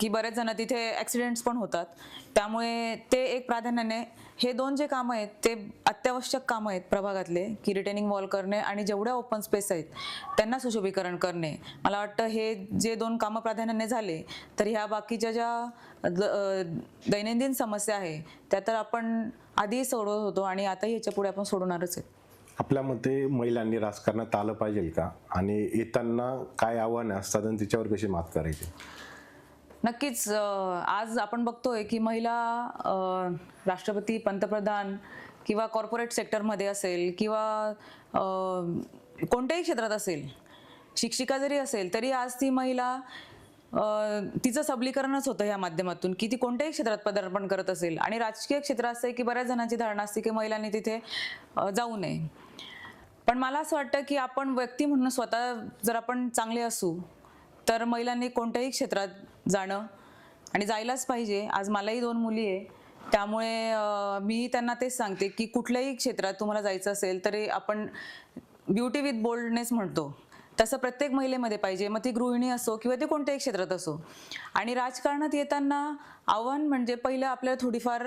की बरेच जण तिथे ॲक्सिडेंट्स पण होतात, त्यामुळे ते एक प्राधान्याने हे 2 जे कामं आहेत ते अत्यावश्यक कामं आहेत प्रभागातले, की रिटेनिंग वॉल करणे आणि जेवढ्या ओपन स्पेस आहेत त्यांना सुशोभीकरण करणे. मला वाटतं हे जे 2 कामं प्राधान्याने झाले तर ह्या बाकीच्या ज्या दैनंदिन समस्या आहे त्या तर आपण आधी सोडवत होतो आणि आताही ह्याच्या पुढे आपण सोडवणारच आहे. आपल्या मते महिलांनी राजकारणात आलं पाहिजे का, आणि येताना काय आव्हाने असतात आणि त्याच्यावर कशी मात करायची? नक्कीच. आज आपण बघतोय की महिला राष्ट्रपती, पंतप्रधान किंवा कॉर्पोरेट सेक्टरमध्ये असेल किंवा कोणत्याही क्षेत्रात असेल, शिक्षिका जरी असेल तरी आज ती महिला तिचं सबलीकरणच होतं ह्या माध्यमातून की ती कोणत्याही क्षेत्रात पदार्पण करत असेल. आणि राजकीय क्षेत्र असं आहे की बऱ्याच जणांची धारणा असते की महिलांनी तिथे जाऊ नये, पण मला असं वाटतं की आपण व्यक्ती म्हणून स्वतः जर आपण चांगले असू तर महिलांनी कोणत्याही क्षेत्रात जाणं आणि जायलाच पाहिजे. आज मलाही 2 मुली आहे, त्यामुळे मी त्यांना तेच सांगते की कुठल्याही क्षेत्रात तुम्हाला जायचं असेल तरी आपण ब्युटी विथ बोल्डनेस म्हणतो तसं प्रत्येक महिलेमध्ये पाहिजे, मग ती गृहिणी असो किंवा ती कोणत्याही क्षेत्रात असो. आणि राजकारणात येताना आव्हान म्हणजे पहिलं आपल्याला थोडीफार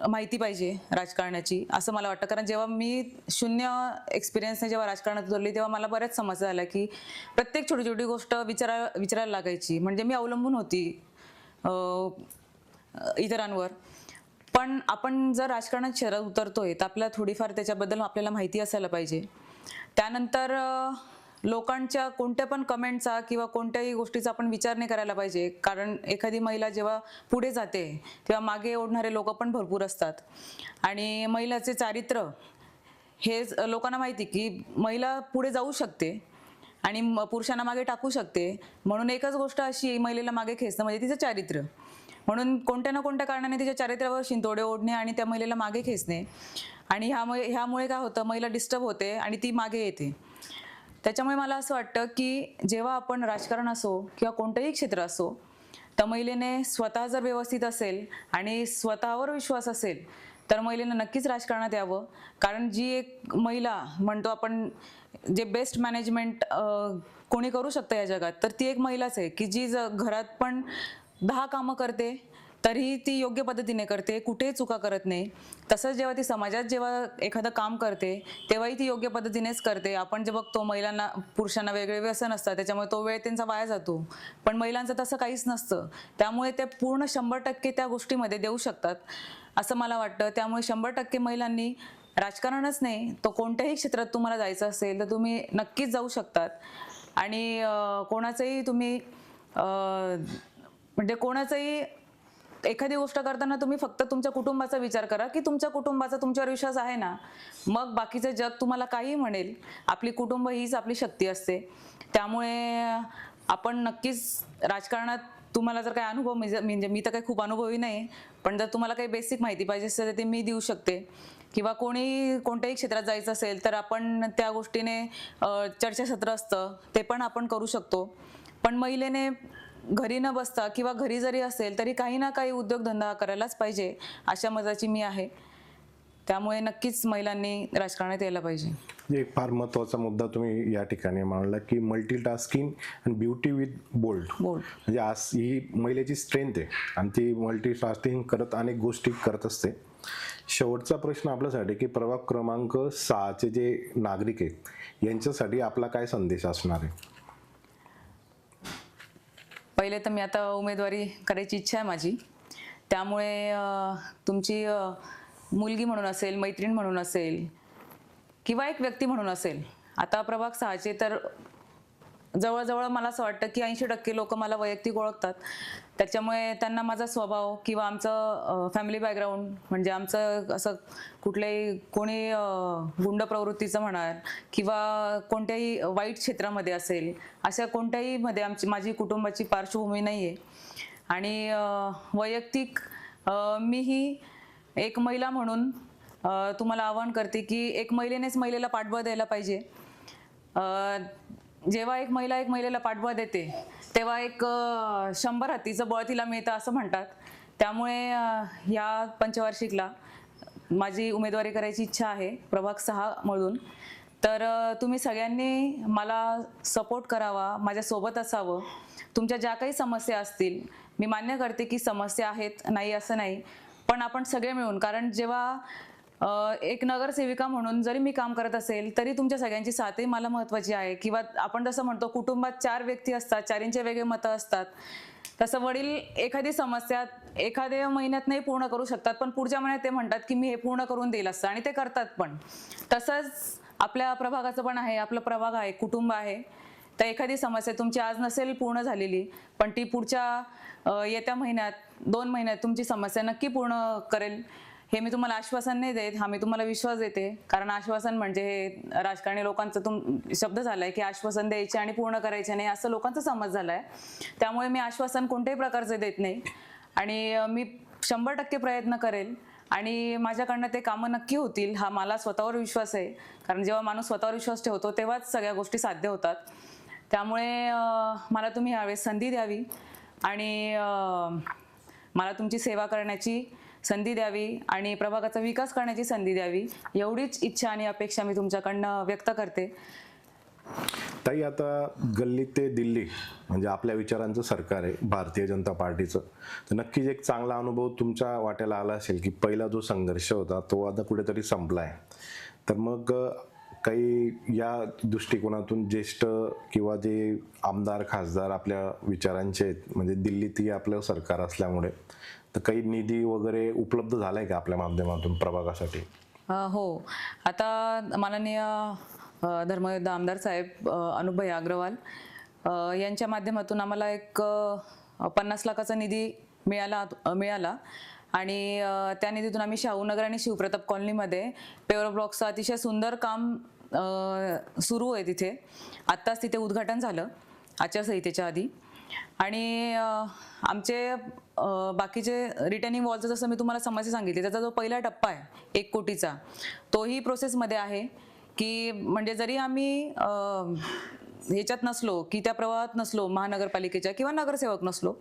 माहिती पाहिजे राजकारणाची, असं मला वाटतं. कारण जेव्हा मी शून्य एक्सपिरियन्सने जेव्हा राजकारणात उतरली तेव्हा मला बऱ्याच समस्या आल्या की प्रत्येक छोटी छोटी गोष्ट विचारायला लागायची, म्हणजे मी अवलंबून होती इतरांवर. पण आपण जर राजकारणात क्षेत्रात उतरतोय तर आपल्याला थोडीफार त्याच्याबद्दल आपल्याला माहिती असायला पाहिजे. त्यानंतर लोकांच्या कोणत्या पण कमेंटचा किंवा कोणत्याही गोष्टीचा आपण विचार नाही करायला पाहिजे, कारण एखादी महिला जेव्हा पुढे जाते तेव्हा मागे ओढणारे लोक पण भरपूर असतात. आणि महिलाचे चारित्र्य हे लोकांना माहिती की महिला पुढे जाऊ शकते आणि पुरुषांना मागे टाकू शकते, म्हणून एकच गोष्ट अशी महिलेला मागे खेचणं म्हणजे तिचं चारित्र्य. म्हणून कोणत्या ना कोणत्या कारणाने तिच्या चारित्र्यावर शिंतोडे ओढणे आणि त्या महिलेला मागे खेचणे, आणि ह्यामुळे काय होतं, महिला डिस्टर्ब होते आणि ती मागे येते. त्याच्यामुळे मला असं वाटतं की जेव्हा आपण राजकारण असो किंवा कोणतंही क्षेत्र असो तर महिलेने स्वतः जर व्यवस्थित असेल आणि स्वतःवर विश्वास असेल तर महिलेनं नक्कीच राजकारणात यावं. कारण जी एक महिला म्हणतो आपण जे बेस्ट मॅनेजमेंट कोणी करू शकतं या जगात, तर ती एक महिलाच आहे की जी घरात पण 10 कामं करते तरीही ती योग्य पद्धतीने करते, कुठेही चुका करत नाही. तसंच जेव्हा ती समाजात जेव्हा एखादं काम करते तेव्हाही ती योग्य पद्धतीनेच करते. आपण जे बघतो महिलांना पुरुषांना वेगळे व्यसन असतात त्याच्यामुळे तो वेळ त्यांचा वाया जातो, पण महिलांचं तसं काहीच नसतं. त्यामुळे ते पूर्ण 100% त्या गोष्टीमध्ये देऊ शकतात असं मला वाटतं. त्यामुळे 100% महिलांनी राजकारणच नाही तर कोणत्याही क्षेत्रात तुम्हाला जायचं असेल तर तुम्ही नक्कीच जाऊ शकतात. आणि कोणाचंही तुम्ही म्हणजे कोणाचंही एखादी गोष्ट करताना तुम्ही फक्त तुमच्या कुटुंबाचा विचार करा की तुमच्या कुटुंबाचा तुमच्यावर विश्वास आहे ना, मग बाकीचं जग तुम्हाला काही म्हणेल. आपली कुटुंब हीच आपली शक्ती असते. त्यामुळे आपण नक्कीच राजकारणात तुम्हाला जर काही अनुभव म्हणजे मी तर काही खूप अनुभवी नाही, पण जर तुम्हाला काही बेसिक माहिती पाहिजे असेल तर ते मी देऊ शकते. किंवा कोणत्याही क्षेत्रात जायचं असेल तर आपण त्या गोष्टीने चर्चासत्र असतं ते पण आपण करू शकतो. पण महिलेने घरी न बसता किंवा घरी जरी असेल तरी काही ना काही उद्योगधंदा करायलाच पाहिजे अशा मताची मी आहे. त्यामुळे नक्कीच महिलांनी राजकारणात यायला पाहिजे. एक फार महत्त्वाचा मुद्दा तुम्ही या ठिकाणी मांडला की मल्टीटास्किंग आणि ब्युटी विथ बोल्ड. म्हणजे आज ही महिलेची स्ट्रेंथ आहे आणि ती मल्टीटास्किंग करत अनेक गोष्टी करत असते. शेवटचा प्रश्न आपल्यासाठी की प्रभाग क्रमांक 6चे जे नागरिक आहेत यांच्यासाठी आपला काय संदेश असणार आहे? पहिले तर मी आता उमेदवारी करायची इच्छा आहे माझी, त्यामुळे तुमची मुलगी म्हणून असेल, मैत्रीण म्हणून असेल किंवा एक व्यक्ती म्हणून असेल, आता प्रभाग 6चे तर जवळजवळ मला असं वाटतं की 80% लोक मला वैयक्तिक ओळखतात. त्याच्यामुळे त्यांना माझा स्वभाव किंवा आमचं फॅमिली बॅकग्राऊंड म्हणजे आमचं असं कुठल्याही कोणी गुंड प्रवृत्तीचं म्हणणार किंवा कोणत्याही वाईट क्षेत्रामध्ये असेल अशा कोणत्याही मध्ये माझी कुटुंबाची पार्श्वभूमी नाही आहे. आणि वैयक्तिक मीही एक महिला म्हणून तुम्हाला आवाहन करते की एक महिलेनेच महिलेला पाठबळ द्यायला पाहिजे. जेव्हा एक महिलेला पाठबळ देते तेव्हा एक 100 हत्तीचं बळ तिला मिळतं असं म्हणतात. त्यामुळे या पंचवार्षिकला माझी उमेदवारी करायची इच्छा आहे प्रभाग 6 मधून. तर तुम्ही सगळ्यांनी मला सपोर्ट करावा, माझ्यासोबत असावं. तुमच्या ज्या काही समस्या असतील, मी मान्य करते की समस्या आहेत, नाही असं नाही, पण आपण सगळे मिळून, कारण जेव्हा एक नगरसेविका म्हणून जरी मी काम करत असेल तरी तुमच्या सगळ्यांची साथही मला महत्त्वाची आहे. किंवा आपण जसं म्हणतो कुटुंबात 4 व्यक्ती असतात, 4ंचे वेगळे मतं असतात, तसं वडील एखादी समस्या एखाद्या महिन्यात नाही पूर्ण करू शकतात, पण पुढच्या महिन्यात ते म्हणतात की मी हे पूर्ण करून देईल असं, आणि ते करतात पण. तसंच आपल्या प्रभागाचं पण आहे, आपला प्रभाग आहे, कुटुंब आहे. तर एखादी समस्या तुमची आज नसेल पूर्ण झालेली, पण ती पुढच्या येत्या महिन्यात 2 महिन्यात तुमची समस्या नक्की पूर्ण करेल. हे मी तुम्हाला आश्वासन नाही देत, हा मी तुम्हाला विश्वास देते. कारण आश्वासन म्हणजे हे राजकारणी लोकांचा शब्द झालाय की आश्वासन द्यायचे आणि पूर्ण करायचे नाही, असं लोकांचा समज झालाय. त्यामुळे मी आश्वासन कोणत्याही प्रकारचं देत नाही आणि मी 100% प्रयत्न करेल आणि माझ्याकडनं ते कामं नक्की होतील, हा मला स्वतःवर विश्वास आहे. कारण जेव्हा माणूस स्वतःवर विश्वास ठेवतो तेव्हाच सगळ्या गोष्टी साध्य होतात. त्यामुळे मला तुम्ही यावेळेस संधी द्यावी आणि मला तुमची सेवा करण्याची संधी द्यावी आणि प्रभागाचा विकास करण्याची संधी द्यावी, एवढीच इच्छा आणि अपेक्षा मी तुमच्याकडनं व्यक्त करते. ताई, आता गल्ली ते दिल्ली म्हणजे आपल्या विचारांचं सरकार आहे भारतीय जनता पार्टीचं, तर नक्कीच एक चांगला अनुभव तुमच्या वाट्याला आला असेल की पहिला जो संघर्ष होता तो आता कुठेतरी संपला आहे. तर मग काही या दृष्टिकोनातून ज्येष्ठ किंवा जे आमदार खासदार आपल्या विचारांचे आहेत, म्हणजे दिल्लीतही आपलं सरकार असल्यामुळे, तर काही निधी वगैरे उपलब्ध झालाय का आपल्या माध्यमातून प्रभागासाठी? हो, आता माननीय धर्मयोद्धा आमदार साहेब अनुपभाई अग्रवाल यांच्या माध्यमातून आम्हाला एक 50 लाखाचा निधी मिळाला आणि त्या निधीतून आम्ही शाहूनगर आणि शिवप्रताप कॉलनीमध्ये पेवर ब्लॉकचं अतिशय सुंदर काम सुरू आहे तिथे. आत्ताच तिथे उद्घाटन झालं आचारसंहितेच्या आधी. आणि आमचे बाकीचे रिटर्निंग वॉलचं जसं मी तुम्हाला समस्या सांगितली, त्याचा जो पहिला टप्पा आहे 1 कोटीचा, तोही प्रोसेसमध्ये आहे. की म्हणजे जरी आम्ही ह्याच्यात नसलो, की त्या प्रवाहात नसलो, महानगरपालिकेच्या किंवा नगरसेवक नसलो,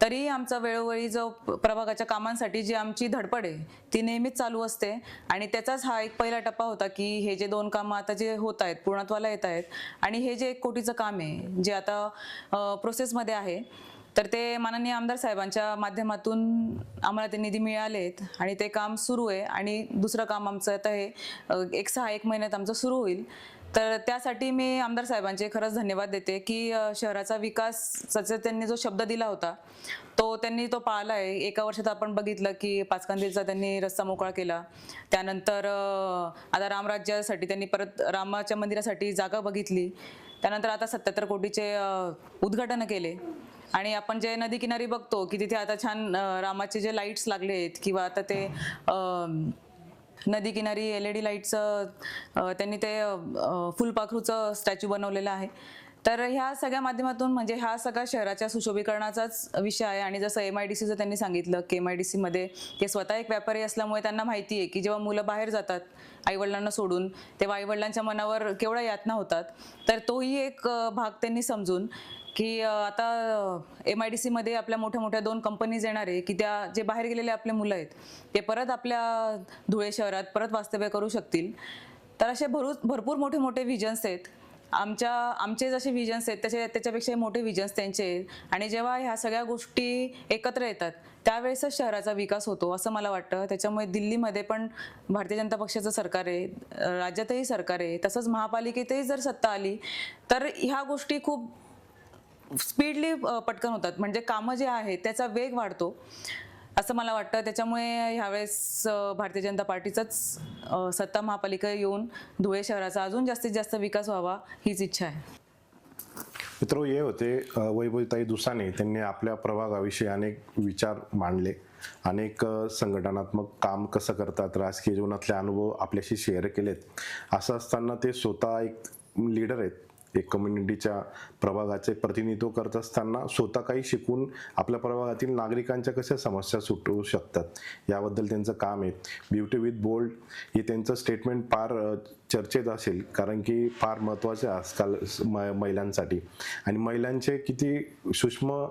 तरी आमचा वेळोवेळी जो प्रभागाच्या कामांसाठी जी आमची धडपड आहे ती नेहमीच चालू असते. आणि त्याचाच हा एक पहिला टप्पा होता की हे जे 2 कामं आता जे होत आहेत, पूर्णत्वाला येत आहेत, आणि हे जे 1 कोटीचं काम आहे जे आता प्रोसेसमध्ये आहे, तर ते माननीय आमदार साहेबांच्या माध्यमातून आम्हाला ते निधी मिळालेत आणि ते काम सुरू आहे. आणि दुसरं काम आमचं आता हे 6-1 महिन्यात आमचं सुरू होईल. तर त्यासाठी मी आमदार साहेबांचे खरंच धन्यवाद देते की शहराचा विकासाचा त्यांनी जो शब्द दिला होता त्यांनी तो पाळला आहे. 1 वर्षात आपण बघितलं की पाचकांदीचा त्यांनी रस्ता मोकळा केला. त्यानंतर आता रामराज्यासाठी त्यांनी परत रामाच्या मंदिरासाठी जागा बघितली. त्यानंतर आता 77 कोटीचे उद्घाटन केले. आणि आपण जे नदी किनारी बघतो की तिथे आता छान रामाचे जे लाईट्स लागले आहेत, किंवा आता ते नदी किनारी LED लाईटचं त्यांनी ते फुलपाखरूचं स्टॅच्यू बनवलेलं आहे. तर ह्या सगळ्या माध्यमातून म्हणजे हा सगळा शहराच्या सुशोभीकरणाचाच विषय आहे. आणि जसं MIDCचं त्यांनी सांगितलं की MIDC मध्ये ते स्वतः एक व्यापारी असल्यामुळे त्यांना माहिती आहे की जेव्हा मुलं बाहेर जातात आईवडिलांना सोडून, तेव्हा आईवडिलांच्या मनावर केवढ्या यातना होतात. तर तोही एक भाग त्यांनी समजून की आता MIDC मध्ये आपल्या मोठ्या मोठ्या 2 कंपनीज येणार आहे की त्या जे बाहेर गेलेले आपले मुलं आहेत ते परत आपल्या धुळे शहरात परत वास्तव्य करू शकतील. तर असे भरपूर मोठे मोठे विजन्स आहेत. आमचे जसे विजन्स आहेत त्याच्यापेक्षा मोठे विजन्स त्यांचे आहेत. आणि जेव्हा ह्या सगळ्या गोष्टी एकत्र येतात त्यावेळेसच शहराचा विकास होतो असं मला वाटतं. त्याच्यामुळे दिल्लीमध्ये पण भारतीय जनता पक्षाचं सरकार आहे, राज्यातही सरकार आहे, तसंच महापालिकेतही जर सत्ता आली तर ह्या गोष्टी खूप स्पीडली पटकन होतात. म्हणजे कामं जे आहेत त्याचा वेग वाढतो असं मला वाटतं. त्याच्यामुळे ह्यावेळेस भारतीय जनता पार्टीचाच सत्ता महापालिका येऊन धुळे शहराचा अजून जास्तीत जास्त विकास व्हावा हीच इच्छा आहे. मित्र, हे होते वैभवताई दुसाने. त्यांनी आपल्या प्रभागाविषयी अनेक विचार मांडले, अनेक संघटनात्मक काम कसं करतात, राजकीय जीवनातले अनुभव आपल्याशी शेअर केलेत. असं असताना ते स्वतः एक लीडर आहेत, एक कम्युनिटीच्या प्रभागाचे प्रतिनिधित्व करत असताना स्वतः काही शिकून आपल्या प्रभागातील नागरिकांच्या कशा समस्या सुटवू शकतात याबद्दल त्यांचं काम आहे. ब्युटी विथ बोल्ड हे त्यांचं स्टेटमेंट फार चर्चेत असेल, कारण की फार महत्त्वाचे आजकाल महिलांसाठी. आणि महिलांचे किती सूक्ष्म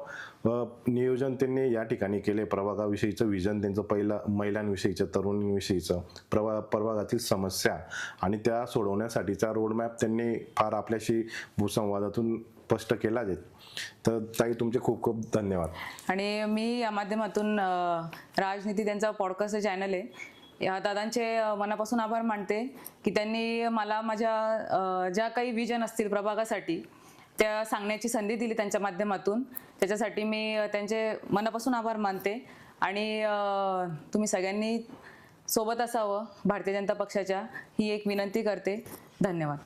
नियोजन त्यांनी या ठिकाणी केले. प्रभागाविषयीचं विजन त्यांचं पहिलं, महिलांविषयीचं, तरुणींविषयीचं, प्रभागातील समस्या आणि त्या सोडवण्यासाठीचा रोडमॅप त्यांनी फार आपल्याशी भूसंवादातून स्पष्ट केला आहे. तर ताई, तुमचे खूप खूप धन्यवाद. आणि मी या माध्यमातून राजनीती त्यांचा पॉडकास्ट चॅनल आहे, या दादांचे मनापासून आभार मानते की त्यांनी मला माझ्या ज्या काही विजन असतील प्रभागासाठी त्या सांगण्याची संधी दिली त्यांच्या माध्यमातून. त्याच्यासाठी मी त्यांचे मनापासून आभार मानते. आणि तुम्ही सगळ्यांनी सोबत असावं भारतीय जनता पक्षाच्या ही एक विनंती करते. धन्यवाद.